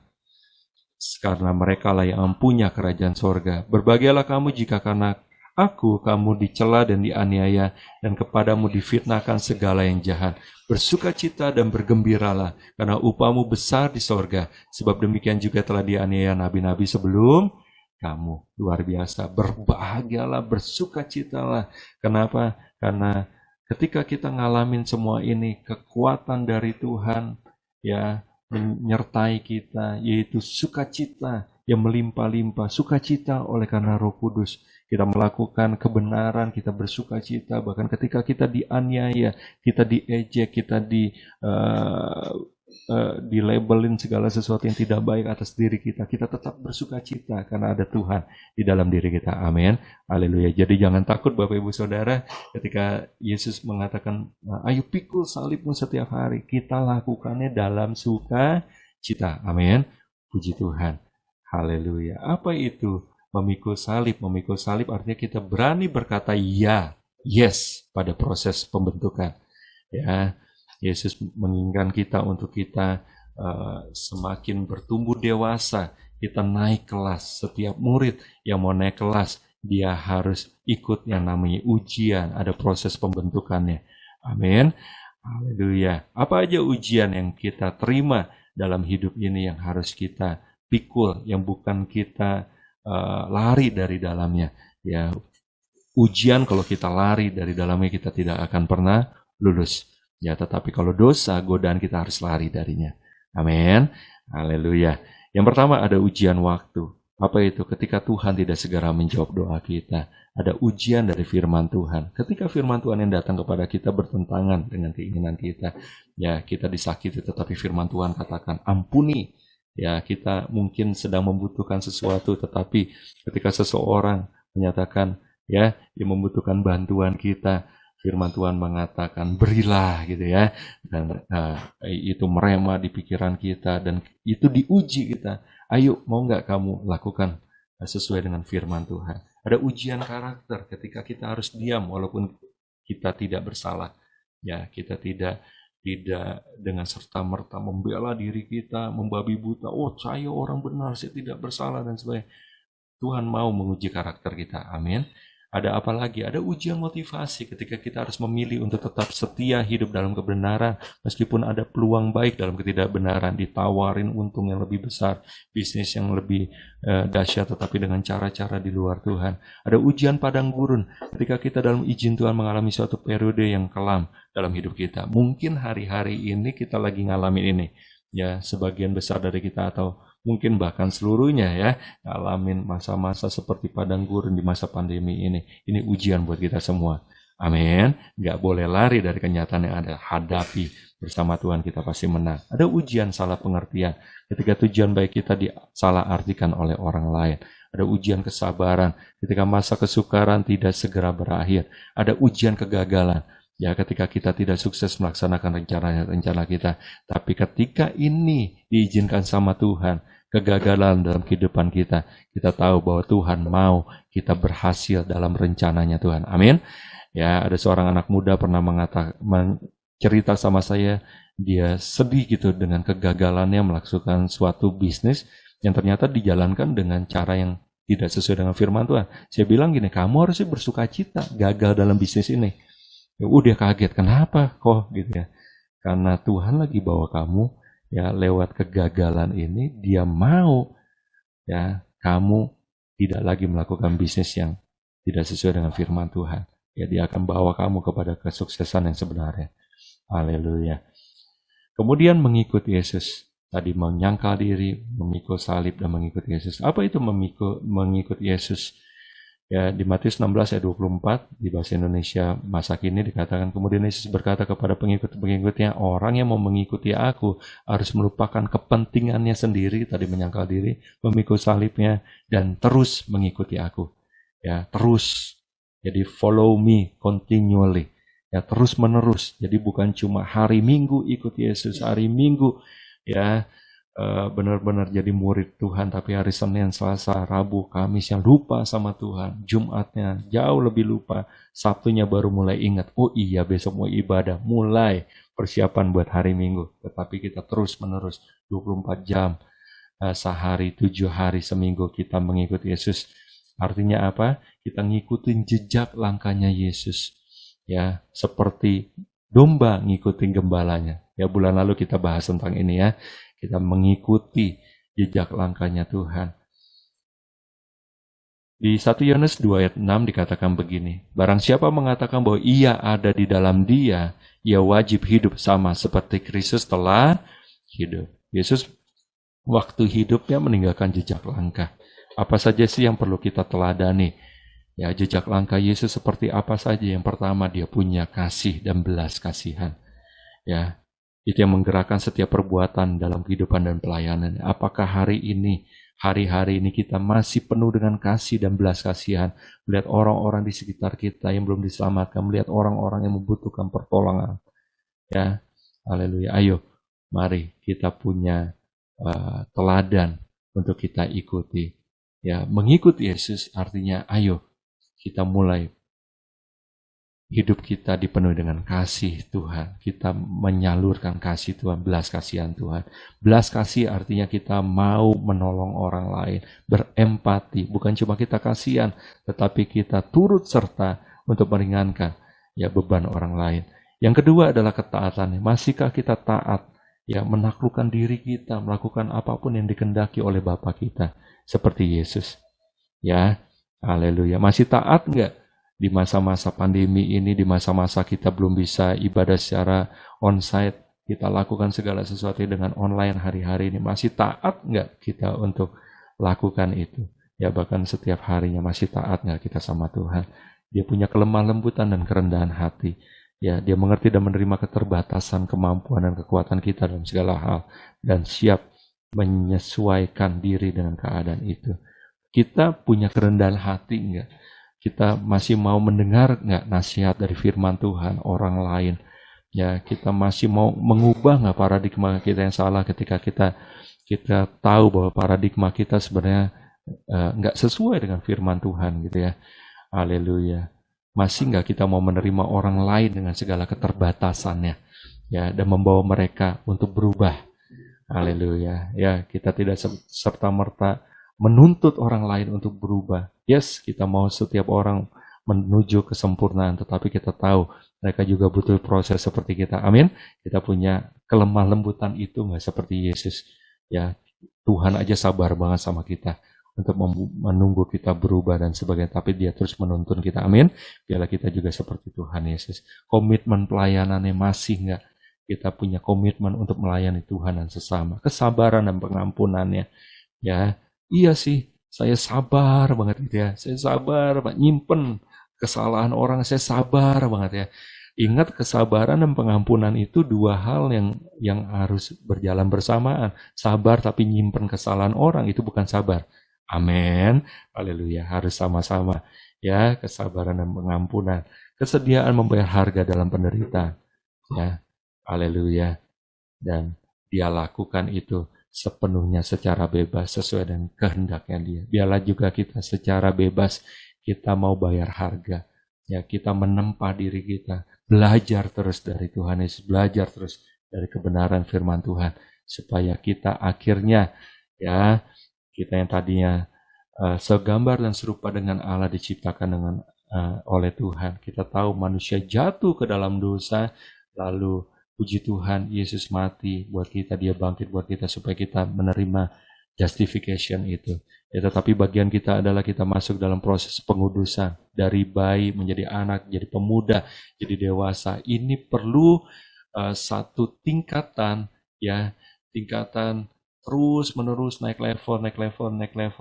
karena mereka lah yang mempunyai kerajaan sorga. Berbahagialah kamu jika karena aku kamu dicela dan dianiaya, dan kepadamu difitnahkan segala yang jahat. Bersukacita dan bergembiralah, karena upahmu besar di sorga. Sebab demikian juga telah dianiaya nabi-nabi sebelum kamu. Luar biasa. Berbahagialah, bersukacitalah. Kenapa? Karena ketika kita ngalamin semua ini, kekuatan dari Tuhan ya menyertai kita, yaitu sukacita yang melimpah-limpah. Sukacita oleh karena Roh Kudus. Kita melakukan kebenaran, kita bersukacita. Bahkan ketika kita dianiaya, kita diejek, kita dilabelin segala sesuatu yang tidak baik atas diri kita, kita tetap bersukacita karena ada Tuhan di dalam diri kita. Amin. Haleluya. Jadi jangan takut Bapak Ibu Saudara ketika Yesus mengatakan, ayo pikul salibmu setiap hari. Kita lakukannya dalam sukacita. Amin. Puji Tuhan. Haleluya. Apa itu Memikul salib artinya kita berani berkata ya, yes pada proses pembentukan. Ya, Yesus menginginkan kita untuk kita semakin bertumbuh dewasa, kita naik kelas. Setiap murid yang mau naik kelas, dia harus ikut yang namanya ujian, ada proses pembentukannya. Amin. Haleluya. Apa aja ujian yang kita terima dalam hidup ini yang harus kita pikul, yang bukan kita lari dari dalamnya. Ya, ujian kalau kita lari dari dalamnya kita tidak akan pernah lulus. Ya, tetapi kalau dosa, godaan kita harus lari darinya. Amin. Haleluya. Yang pertama ada ujian waktu. Apa itu? Ketika Tuhan tidak segera menjawab doa kita. Ada ujian dari firman Tuhan. Ketika firman Tuhan yang datang kepada kita bertentangan dengan keinginan kita. Ya, kita disakiti tetapi firman Tuhan katakan ampuni. Ya, kita mungkin sedang membutuhkan sesuatu tetapi ketika seseorang menyatakan ya, dia membutuhkan bantuan kita, firman Tuhan mengatakan berilah gitu ya, dan itu merema di pikiran kita dan itu diuji kita. Ayo, mau nggak kamu lakukan sesuai dengan firman Tuhan? Ada ujian karakter ketika kita harus diam walaupun kita tidak bersalah. Ya, kita tidak dengan serta-merta membela diri kita, membabi buta. Oh, saya orang benar, saya tidak bersalah dan sebagainya. Tuhan mau menguji karakter kita. Amin. Ada apa lagi? Ada ujian motivasi ketika kita harus memilih untuk tetap setia hidup dalam kebenaran. Meskipun ada peluang baik dalam ketidakbenaran, ditawarin untung yang lebih besar, bisnis yang lebih dahsyat tetapi dengan cara-cara di luar Tuhan. Ada ujian padang gurun ketika kita dalam izin Tuhan mengalami suatu periode yang kelam dalam hidup kita. Mungkin hari-hari ini kita lagi ngalamin ini. Ya, sebagian besar dari kita atau mungkin bahkan seluruhnya ya, ngalamin masa-masa seperti padang gurun di masa pandemi ini. Ini ujian buat kita semua. Amin. Gak boleh lari dari kenyataan yang ada. Hadapi bersama Tuhan, kita pasti menang. Ada ujian salah pengertian. Ketika tujuan baik kita disalah artikan oleh orang lain. Ada ujian kesabaran. Ketika masa kesukaran tidak segera berakhir. Ada ujian kegagalan. Ya, ketika kita tidak sukses melaksanakan rencana kita. Tapi ketika ini diizinkan sama Tuhan, kegagalan dalam kehidupan kita, kita tahu bahwa Tuhan mau kita berhasil dalam rencananya Tuhan. Amin. Ya, ada seorang anak muda pernah cerita sama saya, dia sedih gitu dengan kegagalannya melakukan suatu bisnis yang ternyata dijalankan dengan cara yang tidak sesuai dengan firman Tuhan. Saya bilang gini, kamu harusnya bersuka cita gagal dalam bisnis ini. Dia kaget, kenapa kok gitu ya? Karena Tuhan lagi bawa kamu ya lewat kegagalan ini, dia mau ya kamu tidak lagi melakukan bisnis yang tidak sesuai dengan firman Tuhan. Ya, dia akan bawa kamu kepada kesuksesan yang sebenarnya. Haleluya. Kemudian mengikuti Yesus. Tadi menyangkal diri, memikul salib dan mengikuti Yesus. Apa itu mengikuti Yesus? Ya, di Matius 16 ayat 24 di bahasa Indonesia masa kini dikatakan, kemudian Yesus berkata kepada pengikut-pengikutnya, orang yang mau mengikuti aku harus melupakan kepentingannya sendiri, tadi menyangkal diri, memikul salibnya dan terus mengikuti aku. Ya, terus. Jadi follow me continually. Ya, terus menerus. Jadi bukan cuma hari Minggu ikut Yesus, hari Minggu ya benar-benar jadi murid Tuhan, tapi hari Senin, Selasa, Rabu, Kamis yang lupa sama Tuhan, Jumatnya jauh lebih lupa, Sabtunya baru mulai ingat, oh iya besok mau ibadah, mulai persiapan buat hari Minggu. Tetapi kita terus menerus 24 jam sehari, 7 hari seminggu kita mengikuti Yesus. Artinya apa? Kita ngikutin jejak langkahnya Yesus. Ya, seperti domba ngikutin gembalanya. Ya, bulan lalu kita bahas tentang ini ya. Kita mengikuti jejak langkahnya Tuhan. Di 1 Yohanes 2 ayat 6 dikatakan begini, barang siapa mengatakan bahwa ia ada di dalam dia, ia wajib hidup sama seperti Kristus telah hidup. Yesus waktu hidupnya meninggalkan jejak langkah. Apa saja sih yang perlu kita teladani? Ya, jejak langkah Yesus seperti apa saja? Yang pertama, dia punya kasih dan belas kasihan. Ya, itu yang menggerakkan setiap perbuatan dalam kehidupan dan pelayanan. Apakah hari-hari ini kita masih penuh dengan kasih dan belas kasihan, melihat orang-orang di sekitar kita yang belum diselamatkan, melihat orang-orang yang membutuhkan pertolongan. Ya, haleluya. Ayo, mari kita punya teladan untuk kita ikuti. Ya, mengikut Yesus artinya ayo kita mulai hidup kita dipenuhi dengan kasih Tuhan. Kita menyalurkan kasih Tuhan, belas kasihan Tuhan. Belas kasih artinya kita mau menolong orang lain, berempati. Bukan cuma kita kasihan, tetapi kita turut serta untuk meringankan ya beban orang lain. Yang kedua adalah ketaatan. Masihkah kita taat? Ya, menaklukkan diri kita, melakukan apapun yang dikehendaki oleh Bapa kita. Seperti Yesus. Ya, haleluya. Masih taat enggak di masa-masa pandemi ini, di masa-masa kita belum bisa ibadah secara onsite, kita lakukan segala sesuatu dengan online hari-hari ini. Masih taat enggak kita untuk lakukan itu? Ya, bahkan setiap harinya masih taat enggak kita sama Tuhan? Dia punya kelemah lembutan dan kerendahan hati. Ya, dia mengerti dan menerima keterbatasan, kemampuan dan kekuatan kita dalam segala hal. Dan siap menyesuaikan diri dengan keadaan itu. Kita punya kerendahan hati enggak? Kita masih mau mendengar enggak nasihat dari firman Tuhan, orang lain? Ya, kita masih mau mengubah enggak paradigma kita yang salah ketika kita tahu bahwa paradigma kita sebenarnya enggak sesuai dengan firman Tuhan gitu ya. Haleluya. Masih enggak kita mau menerima orang lain dengan segala keterbatasannya ya, dan membawa mereka untuk berubah. Haleluya. Ya, kita tidak serta-merta menuntut orang lain untuk berubah. Yes, kita mau setiap orang menuju kesempurnaan, tetapi kita tahu mereka juga butuh proses seperti kita. Amin. Kita punya kelemah lembutan itu enggak seperti Yesus. Ya, Tuhan aja sabar banget sama kita untuk menunggu kita berubah dan sebagainya, tapi dia terus menuntun kita. Amin. Biarlah kita juga seperti Tuhan Yesus. Komitmen pelayanannya masih enggak? Kita punya komitmen untuk melayani Tuhan dan sesama. Kesabaran dan pengampunannya. Ya, iya sih, saya sabar banget gitu ya. Saya sabar, nyimpen kesalahan orang, saya sabar banget ya. Ingat, kesabaran dan pengampunan itu dua hal yang harus berjalan bersamaan. Sabar tapi nyimpen kesalahan orang itu bukan sabar. Amin. Haleluya. Harus sama-sama. Ya, kesabaran dan pengampunan. Kesediaan membayar harga dalam penderitaan. Ya, haleluya. Dan dia lakukan itu sepenuhnya secara bebas sesuai dengan kehendaknya dia. Biarlah juga kita secara bebas kita mau bayar harga. Ya, kita menempa diri kita. Belajar terus dari Tuhan Yesus. Belajar terus dari kebenaran firman Tuhan. Supaya kita akhirnya ya, kita yang tadinya segambar dan serupa dengan Allah diciptakan dengan oleh Tuhan. Kita tahu manusia jatuh ke dalam dosa, lalu puji Tuhan Yesus mati buat kita, dia bangkit buat kita supaya kita menerima justification itu. Ya, tetapi bagian kita adalah kita masuk dalam proses pengudusan dari bayi menjadi anak, jadi pemuda, jadi dewasa. Ini perlu satu tingkatan ya, tingkatan terus menerus naik level,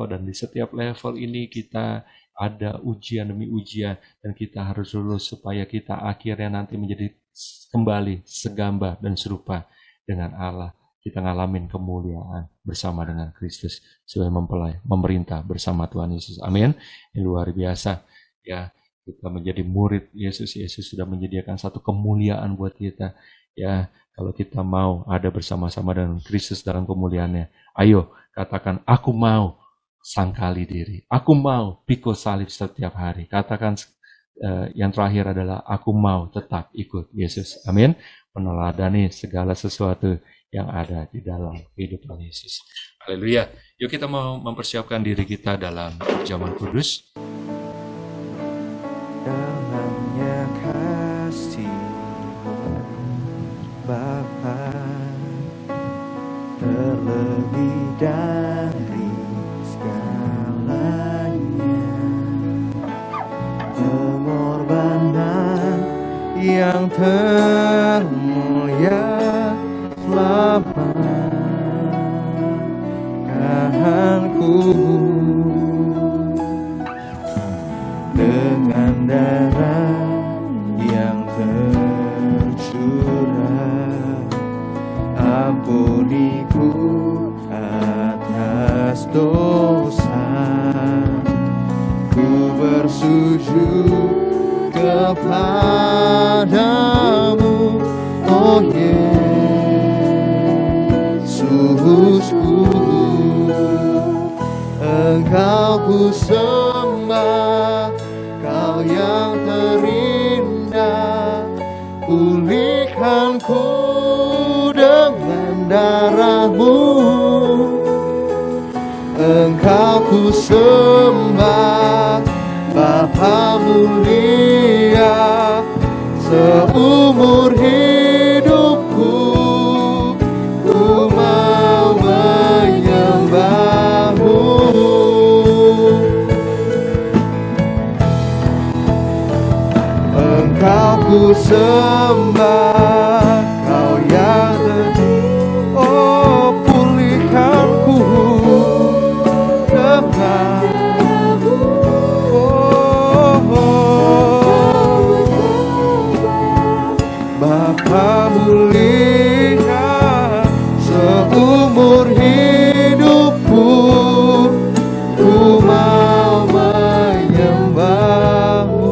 dan di setiap level ini kita ada ujian demi ujian dan kita harus lulus supaya kita akhirnya nanti menjadi kembali segambar dan serupa dengan Allah. Kita ngalamin kemuliaan bersama dengan Kristus sebagai mempelai, memerintah bersama Tuhan Yesus. Amin. Ini luar biasa ya, kita menjadi murid Yesus. Yesus sudah menyediakan satu kemuliaan buat kita ya. Kalau kita mau ada bersama-sama dengan Kristus dalam kemuliaannya, ayo katakan, aku mau sangkali diri. Aku mau pikul salib setiap hari. Katakan yang terakhir adalah, aku mau tetap ikut Yesus. Amin. Meneladani segala sesuatu yang ada di dalam kehidupan Yesus. Haleluya. Yuk kita mau mempersiapkan diri kita dalam zaman kudus. Dalamnya kasih Bapa terlebih dari segalanya, pengorbanan yang termulia selamatkanku dengan darah yang tercurah, ampuniku atas dosa, ku bersujud kepadamu, oh Yesusku, Engkau ku sembah, Kau yang terindah. Pulihkanku dengan darah-Mu. Engkau ku sembah, Bapa mulia. Seumur hidupku ku mau menyembah-Mu. Engkau ku sembah, Kau yang pulihkanku dengan Bapa mulia. Seumur hidupku ku mau menyembah-Mu.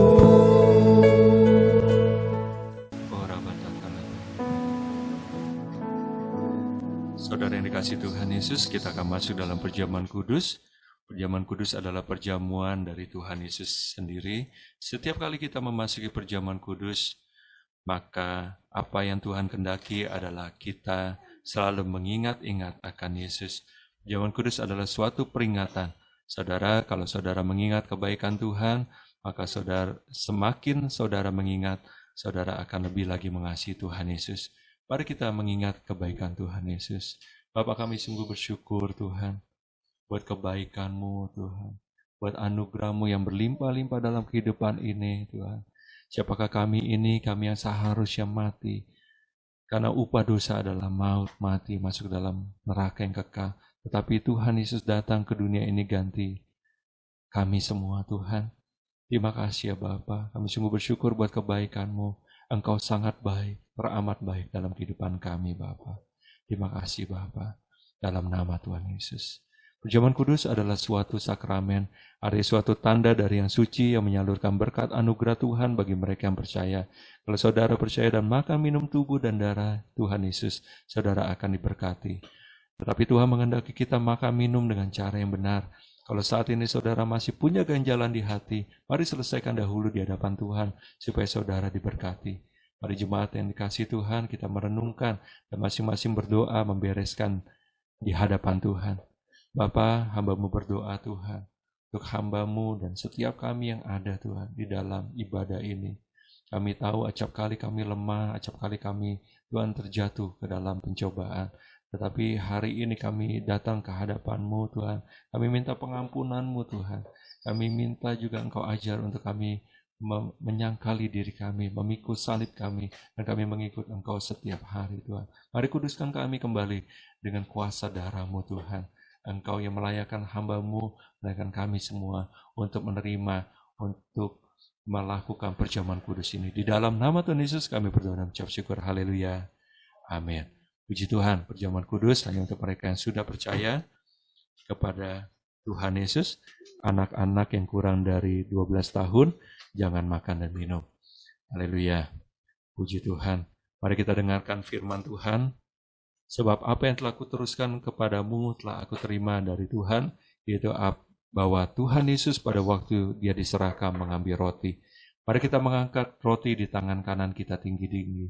Saudara yang dikasihi Tuhan Yesus, kita akan masuk dalam perjamuan kudus. Perjamuan kudus adalah perjamuan dari Tuhan Yesus sendiri. Setiap kali kita memasuki perjamuan kudus, maka apa yang Tuhan kehendaki adalah kita selalu mengingat-ingat akan Yesus. Perjamuan kudus adalah suatu peringatan. Saudara, kalau saudara mengingat kebaikan Tuhan, maka semakin saudara mengingat, saudara akan lebih lagi mengasihi Tuhan Yesus. Mari kita mengingat kebaikan Tuhan Yesus. Bapa, kami sungguh bersyukur Tuhan, buat kebaikan-Mu Tuhan, buat anugerah-Mu yang berlimpah-limpah dalam kehidupan ini Tuhan. Siapakah kami ini, kami yang seharusnya mati, karena upah dosa adalah maut, mati, masuk dalam neraka yang kekal. Tetapi Tuhan Yesus datang ke dunia ini ganti kami semua Tuhan. Terima kasih ya Bapa, kami sungguh bersyukur buat kebaikan-Mu. Engkau sangat baik, teramat baik dalam kehidupan kami Bapa. Terima kasih Bapa, dalam nama Tuhan Yesus. Perjamuan kudus adalah suatu sakramen, ada suatu tanda dari yang suci yang menyalurkan berkat anugerah Tuhan bagi mereka yang percaya. Kalau saudara percaya dan makan minum tubuh dan darah Tuhan Yesus, saudara akan diberkati. Tetapi Tuhan menghendaki kita makan minum dengan cara yang benar. Kalau saat ini saudara masih punya ganjalan di hati, mari selesaikan dahulu di hadapan Tuhan supaya saudara diberkati. Mari jemaat yang dikasihi Tuhan, kita merenungkan dan masing-masing berdoa membereskan di hadapan Tuhan. Bapa, hamba-Mu berdoa Tuhan, untuk hamba-Mu dan setiap kami yang ada Tuhan di dalam ibadah ini. Kami tahu acap kali kami lemah, acap kali kami Tuhan terjatuh ke dalam pencobaan. Tetapi hari ini kami datang ke hadapan-Mu Tuhan. Kami minta pengampunan-Mu Tuhan. Kami minta juga Engkau ajar untuk kami menyangkali diri kami, memikul salib kami, dan kami mengikut Engkau setiap hari Tuhan. Mari kuduskan kami kembali dengan kuasa darah-Mu Tuhan. Engkau yang melayakkan hamba-Mu, melayakkan kami semua untuk menerima, untuk melakukan perjamuan kudus ini. Di dalam nama Tuhan Yesus kami berdoa dan mengucap syukur. Haleluya. Amin. Puji Tuhan, perjamuan kudus hanya untuk mereka yang sudah percaya kepada Tuhan Yesus. Anak-anak yang kurang dari 12 tahun, jangan makan dan minum. Haleluya. Puji Tuhan. Mari kita dengarkan firman Tuhan. Sebab apa yang telah kuteruskan kepadamu telah aku terima dari Tuhan, yaitu bahwa Tuhan Yesus pada waktu dia diserahkan mengambil roti. Mari kita mengangkat roti di tangan kanan kita tinggi-tinggi.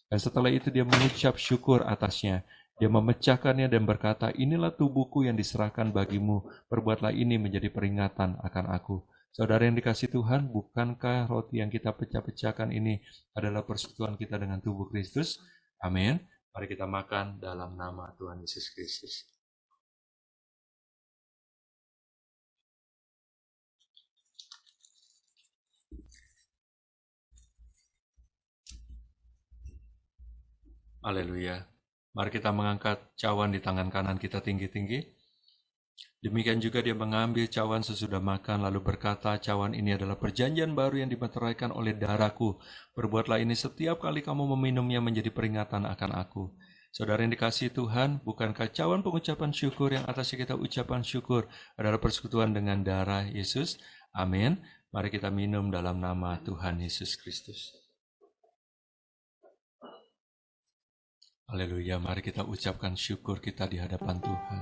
Dan setelah itu dia mengucap syukur atasnya. Dia memecahkannya dan berkata, inilah tubuhku yang diserahkan bagimu. Perbuatlah ini menjadi peringatan akan aku. Saudara yang dikasihi Tuhan, bukankah roti yang kita pecah-pecahkan ini adalah persekutuan kita dengan tubuh Kristus? Amin. Mari kita makan dalam nama Tuhan Yesus Kristus. Haleluya. Mari kita mengangkat cawan di tangan kanan kita tinggi-tinggi. Demikian juga dia mengambil cawan sesudah makan, lalu berkata, cawan ini adalah perjanjian baru yang dimeteraikan oleh darahku. Perbuatlah ini setiap kali kamu meminumnya menjadi peringatan akan aku. Saudara yang dikasihi Tuhan, bukankah cawan pengucapan syukur yang atasnya kita ucapan syukur adalah persekutuan dengan darah Yesus? Amin. Mari kita minum dalam nama Tuhan Yesus Kristus. Haleluya, mari kita ucapkan syukur kita di hadapan Tuhan.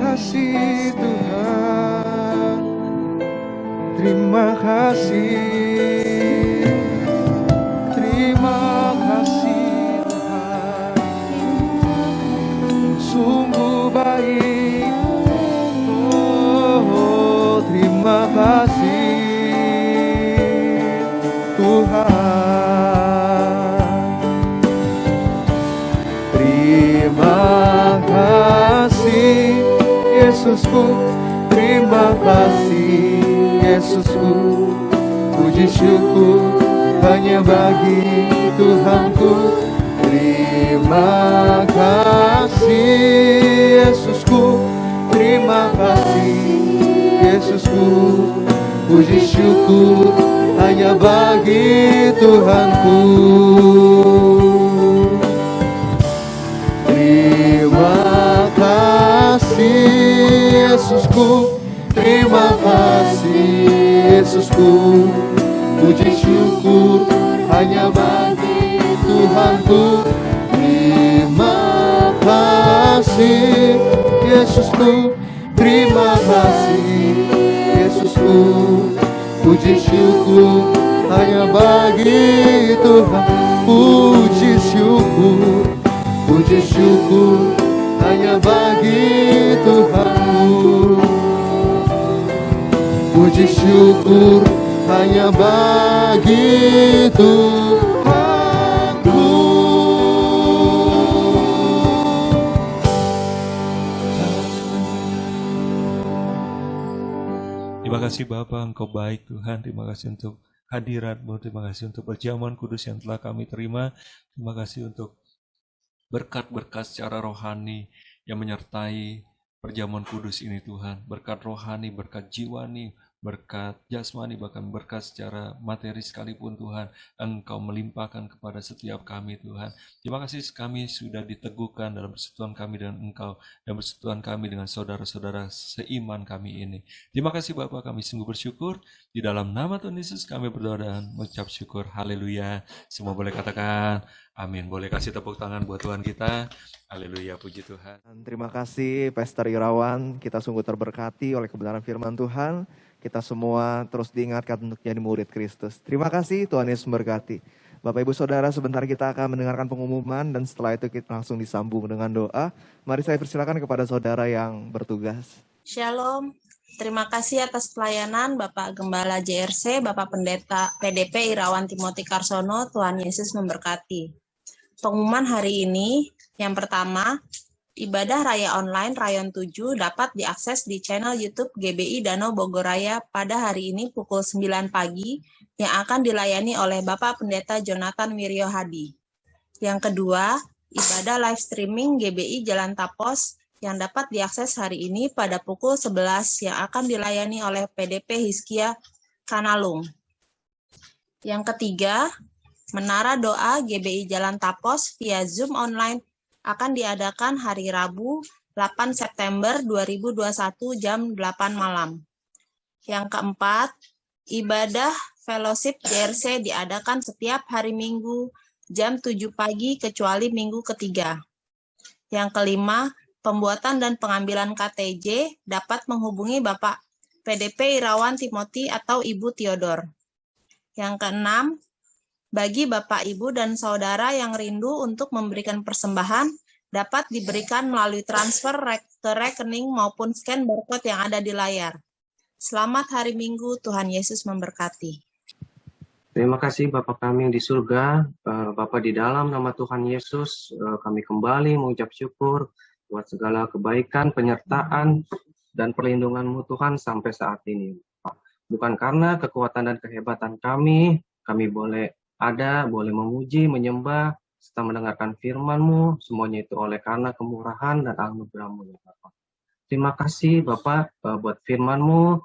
kasih Tuhan, terima kasih, terima kasih Tuhan, sungguh baik. Oh, terima kasih Tuhan, terima kasih Yesusku, terima kasih Yesusku, puji syukur hanya bagi Tuhanku. Terima kasih Yesusku, terima kasih Yesusku, puji syukur hanya bagi Tuhanku. Terima kasih Yesusku, terima kasih Yesusku, puji syukur hanya bagi Tuhanku. Terima kasih Yesusku, terima kasih Yesusku, puji syukur hanya bagi Tuhan. Puji syukur hanya bagi Tuhanku. Puji syukur hanya bagi Tuhanku. Terima kasih Bapa, Engkau baik Tuhan. Terima kasih untuk hadirat-Mu. Terima kasih untuk perjamuan kudus yang telah kami terima. Terima kasih untuk berkat-berkat secara rohani yang menyertai perjamuan kudus ini Tuhan. Berkat rohani, berkat jiwani, berkat jasmani, bahkan berkat secara materi sekalipun Tuhan, Engkau melimpahkan kepada setiap kami Tuhan. Terima kasih kami sudah diteguhkan dalam persekutuan kami dengan Engkau dan persekutuan kami dengan saudara-saudara seiman kami ini. Terima kasih Bapa, kami sungguh bersyukur. Di dalam nama Tuhan Yesus kami berdoa dan mengucap syukur. Haleluya. Semua boleh katakan amin. Boleh kasih tepuk tangan buat Tuhan kita. Haleluya, puji Tuhan. Terima kasih Pastor Irawan, kita sungguh terberkati oleh kebenaran firman Tuhan. Kita semua terus diingatkan untuk jadi murid Kristus. Terima kasih, Tuhan Yesus memberkati. Bapak Ibu Saudara, sebentar kita akan mendengarkan pengumuman dan setelah itu kita langsung disambung dengan doa. Mari saya persilakan kepada saudara yang bertugas. Shalom, terima kasih atas pelayanan Bapak Gembala JRC, Bapak Pendeta PDP Irawan Timothy Karsono. Tuhan Yesus memberkati. Pengumuman hari ini, yang pertama, ibadah raya online Rayon 7 dapat diakses di channel YouTube GBI Danau Bogoraya pada hari ini pukul 9 pagi yang akan dilayani oleh Bapak Pendeta Jonathan Wiryo Hadi. Yang kedua, ibadah live streaming GBI Jalan Tapos yang dapat diakses hari ini pada pukul 11 yang akan dilayani oleh PDP Hizkia Kanalung. Yang ketiga, Menara Doa GBI Jalan Tapos via Zoom online akan diadakan hari Rabu 8 September 2021 jam 8 malam. Yang keempat, ibadah fellowship JRC diadakan setiap hari Minggu jam 7 pagi kecuali Minggu ketiga. Yang kelima, pembuatan dan pengambilan KTJ dapat menghubungi Bapak PDP Irawan Timothy atau Ibu Theodor. Yang keenam, bagi Bapak, Ibu, dan Saudara yang rindu untuk memberikan persembahan, dapat diberikan melalui transfer ke rekening maupun scan barcode yang ada di layar. Selamat hari Minggu, Tuhan Yesus memberkati. Terima kasih Bapa kami yang di surga, Bapa di dalam nama Tuhan Yesus, kami kembali mengucap syukur buat segala kebaikan, penyertaan, dan perlindungan-Mu Tuhan sampai saat ini. Bukan karena kekuatan dan kehebatan kami boleh ada, boleh memuji, menyembah, serta mendengarkan firman-Mu, semuanya itu oleh karena kemurahan dan anugerah-Mu ya Bapak. Terima kasih Bapak buat firman-Mu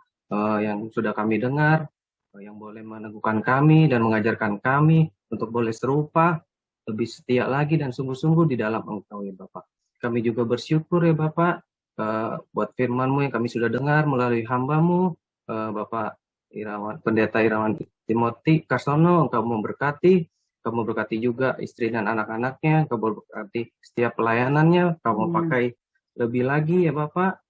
yang sudah kami dengar, yang boleh meneguhkan kami dan mengajarkan kami untuk boleh serupa, lebih setia lagi dan sungguh-sungguh di dalam Engkau ya Bapak. Kami juga bersyukur ya Bapak buat firman-Mu yang kami sudah dengar melalui hamba-Mu, Bapak Pendeta Irawan Timothy Karsono, Engkau memberkati, Engkau memberkati juga istri dan anak-anaknya, Engkau memberkati setiap pelayanannya, Engkau memakai lebih lagi ya Bapak,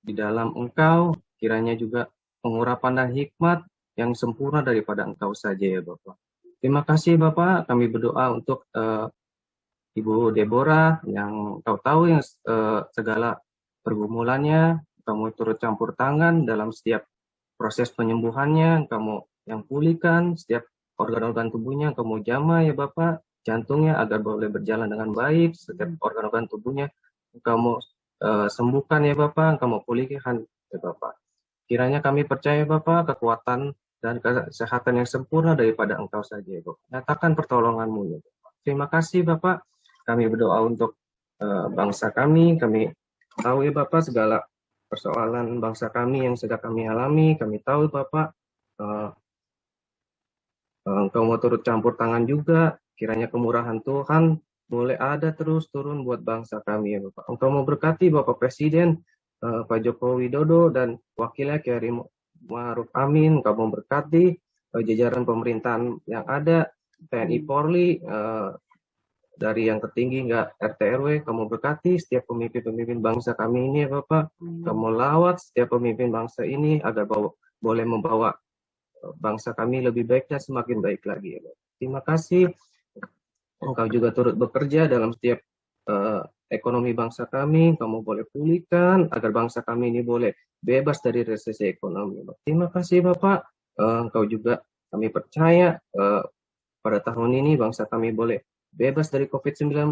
di dalam Engkau, kiranya juga pengurapan dan hikmat yang sempurna daripada Engkau saja ya Bapak. Terima kasih Bapak, kami berdoa untuk Ibu Deborah yang Engkau tahu yang segala pergumulannya, Kamu turut campur tangan dalam setiap proses penyembuhannya, Kamu yang pulihkan setiap organ-organ tubuhnya, Kamu jamah ya Bapak, jantungnya agar boleh berjalan dengan baik, setiap organ-organ tubuhnya Kamu sembuhkan ya Bapak, Kamu pulihkan ya Bapak. Kiranya kami percaya Bapak, kekuatan dan kesehatan yang sempurna daripada Engkau saja ya Bapak. Nyatakan pertolongan-Mu ya Bapak. Terima kasih Bapak, kami berdoa untuk bangsa kami tahu ya Bapak segala persoalan bangsa kami yang sedang kami alami, kami tahu Bapak, Engkau mau turut campur tangan juga, kiranya kemurahan Tuhan boleh ada terus turun buat bangsa kami ya Bapak. Engkau mau berkati Bapak Presiden, Pak Joko Widodo dan wakilnya Kiai Ma'ruf Amin, Engkau mau berkati jajaran pemerintahan yang ada, TNI Polri, dari yang tertinggi hingga RT RW, Kamu berkati setiap pemimpin-pemimpin bangsa kami ini ya Bapak. Kamu lawat setiap pemimpin bangsa ini agar boleh membawa bangsa kami lebih baik dan semakin baik lagi ya Bapak. Terima kasih. Engkau juga turut bekerja dalam setiap ekonomi bangsa kami. Kamu boleh pulihkan agar bangsa kami ini boleh bebas dari resesi ekonomi. Terima kasih Bapak. Engkau juga kami percaya pada tahun ini bangsa kami boleh bebas dari COVID-19,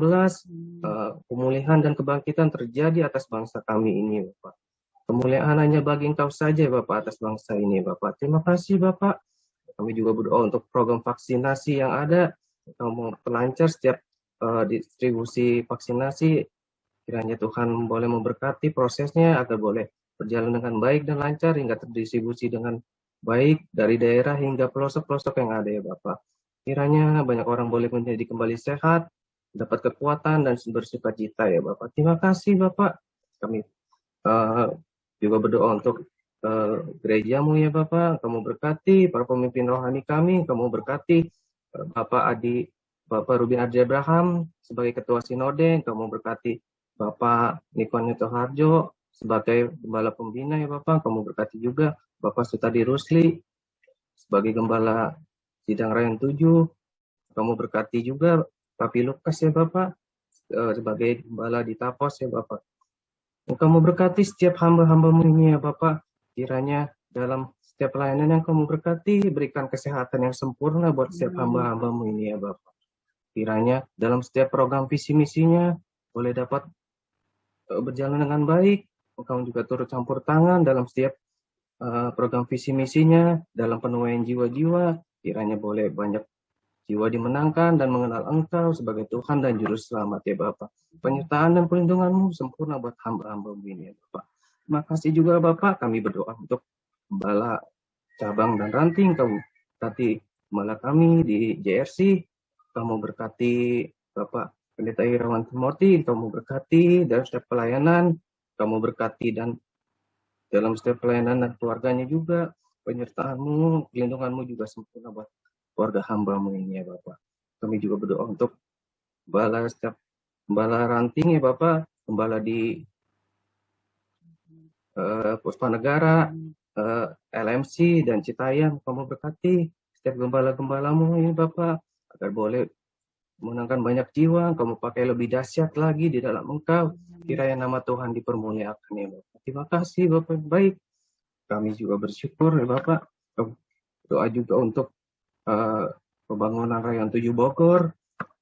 pemulihan dan kebangkitan terjadi atas bangsa kami ini, Bapak. Kemuliaan hanya bagi Engkau saja, Bapak, atas bangsa ini, Bapak. Terima kasih, Bapak. Kami juga berdoa untuk program vaksinasi yang ada, Engkau mau pelancar setiap distribusi vaksinasi. Kiranya Tuhan boleh memberkati prosesnya agar boleh berjalan dengan baik dan lancar hingga terdistribusi dengan baik dari daerah hingga pelosok-pelosok yang ada, ya Bapak. Kiranya banyak orang boleh menjadi kembali sehat, dapat kekuatan dan bersukacita ya Bapak. Terima kasih Bapak. Kami juga berdoa untuk gerejamu ya Bapak. Kamu berkati para pemimpin rohani kami. Kamu berkati Bapak Rubin Adi Abraham sebagai Ketua Sinode. Kamu berkati Bapak Nikon Neto Harjo sebagai Gembala Pembina ya Bapak. Kamu berkati juga Bapak Sutadi Rusli sebagai Gembala Sidang Rayon 7, Kamu berkati juga Papi Lukas ya Bapak, sebagai gembala di Tapos ya Bapak. Kamu berkati setiap hamba-hambamu ini ya Bapak, kiranya dalam setiap pelayanan yang Kamu berkati, berikan kesehatan yang sempurna buat setiap hamba-hambamu ini ya Bapak. Kiranya dalam setiap program visi misinya, boleh dapat berjalan dengan baik, Kamu juga turut campur tangan dalam setiap program visi misinya, dalam penuaian jiwa-jiwa, kiranya boleh banyak jiwa dimenangkan dan mengenal Engkau sebagai Tuhan dan Juru Selamat ya Bapak. Penyertaan dan perlindungan-Mu sempurna buat hamba-hamba-Mu ini ya Bapak. Terima kasih juga Bapak, kami berdoa untuk gembala cabang dan ranting, Kamu berkati gembala kami di JRC, Kamu berkati Bapak Pendeta Irawan Timothy, Kamu berkati dalam setiap pelayanan, Kamu berkati dan dalam setiap pelayanan dan keluarganya juga, penyertaan-Mu, perlindungan-Mu juga sempurna buat keluarga hamba-Mu ini ya Bapak. Kami juga berdoa untuk gembala ranting ya Bapak, gembala di Puspanegara, LMC dan Citayam. Kamu berkati setiap gembala-gembala-Mu ini Bapak, agar boleh menangkan banyak jiwa, Kamu pakai lebih dahsyat lagi di dalam Engkau, kiranya nama Tuhan dipermuliakan ya Bapak. Terima kasih Bapak baik. Kami juga bersyukur ya Bapak. Doa juga untuk pembangunan Rayon 7 Bogor.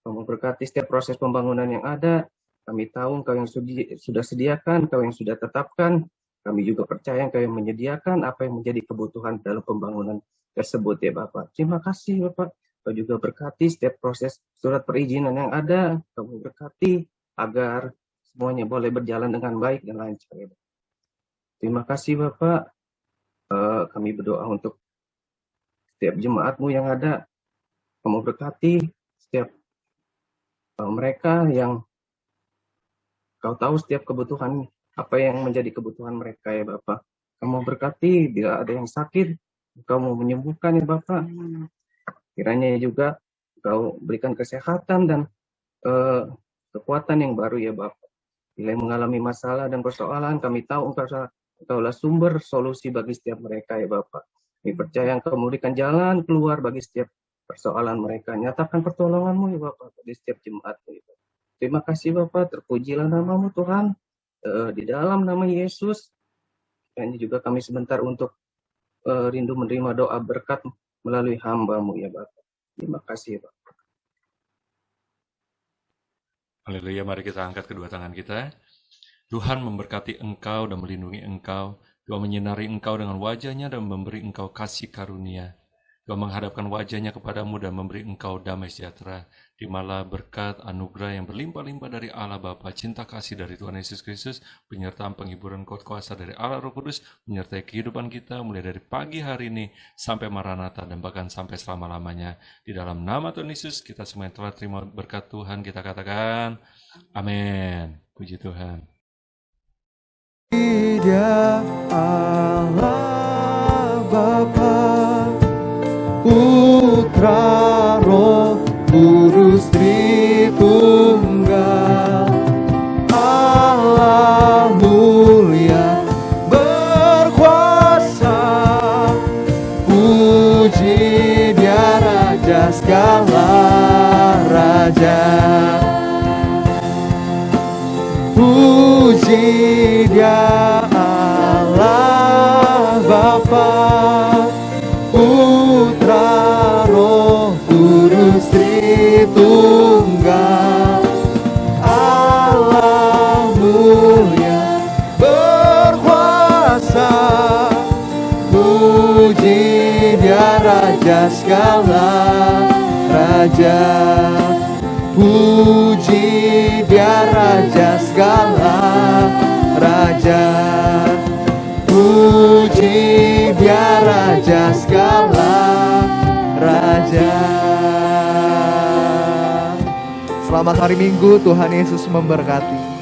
Kamu berkati setiap proses pembangunan yang ada. Kami tahu Engkau yang sudah sediakan, Engkau yang sudah tetapkan. Kami juga percaya Engkau yang menyediakan apa yang menjadi kebutuhan dalam pembangunan tersebut ya Bapak. Terima kasih Bapak. Kau juga berkati setiap proses surat perizinan yang ada. Kamu berkati agar semuanya boleh berjalan dengan baik dan lancar ya Bapak. Terima kasih Bapak. Kami berdoa untuk setiap jemaat-Mu yang ada. Kamu berkati setiap mereka yang Kau tahu setiap kebutuhan, apa yang menjadi kebutuhan mereka ya Bapak. Kamu berkati bila ada yang sakit, Engkau mau menyembuhkan ya Bapa. Kiranya juga Engkau berikan kesehatan dan kekuatan yang baru ya Bapa. Bila mengalami masalah dan persoalan, kami tahu Engkaulah sumber solusi bagi setiap mereka ya Bapa. Kami percaya Engkau memberikan jalan keluar bagi setiap persoalan mereka. Nyatakan pertolongan-Mu ya Bapa di setiap jemaat ya Bapa. Terima kasih Bapa, terpujilah nama-Mu Tuhan. Di dalam nama Yesus, dan juga kami sebentar untuk rindu menerima doa berkat melalui hamba-Mu ya Bapa. Terima kasih Bapak. Haleluya, mari kita angkat kedua tangan kita. Tuhan memberkati engkau dan melindungi engkau. Tuhan menyinari engkau dengan wajahnya dan memberi engkau kasih karunia. Tuhan menghadapkan wajahnya kepadamu dan memberi engkau damai sejahtera. Terimalah berkat anugerah yang berlimpah-limpah dari Allah Bapa, cinta kasih dari Tuhan Yesus Kristus, penyertaan penghiburan kuasa dari Allah Roh Kudus, menyertai kehidupan kita mulai dari pagi hari ini sampai Maranatha dan bahkan sampai selama-lamanya. Di dalam nama Tuhan Yesus, kita semua yang telah terima berkat Tuhan, kita katakan, amin. Puji Tuhan. Dia Allah Bapa, Putra, Roh Kudus Tritunggal, Allah mulia berkuasa, puji Dia Raja segala raja, puji Dia Allah Bapa, Putra, Roh Kudus Tritunggal, Allah mulia berkuasa, puji Dia Raja segala raja, puji Dia Raja segala raja, puji Dia Raja segala raja. Selamat hari Minggu, Tuhan Yesus memberkati.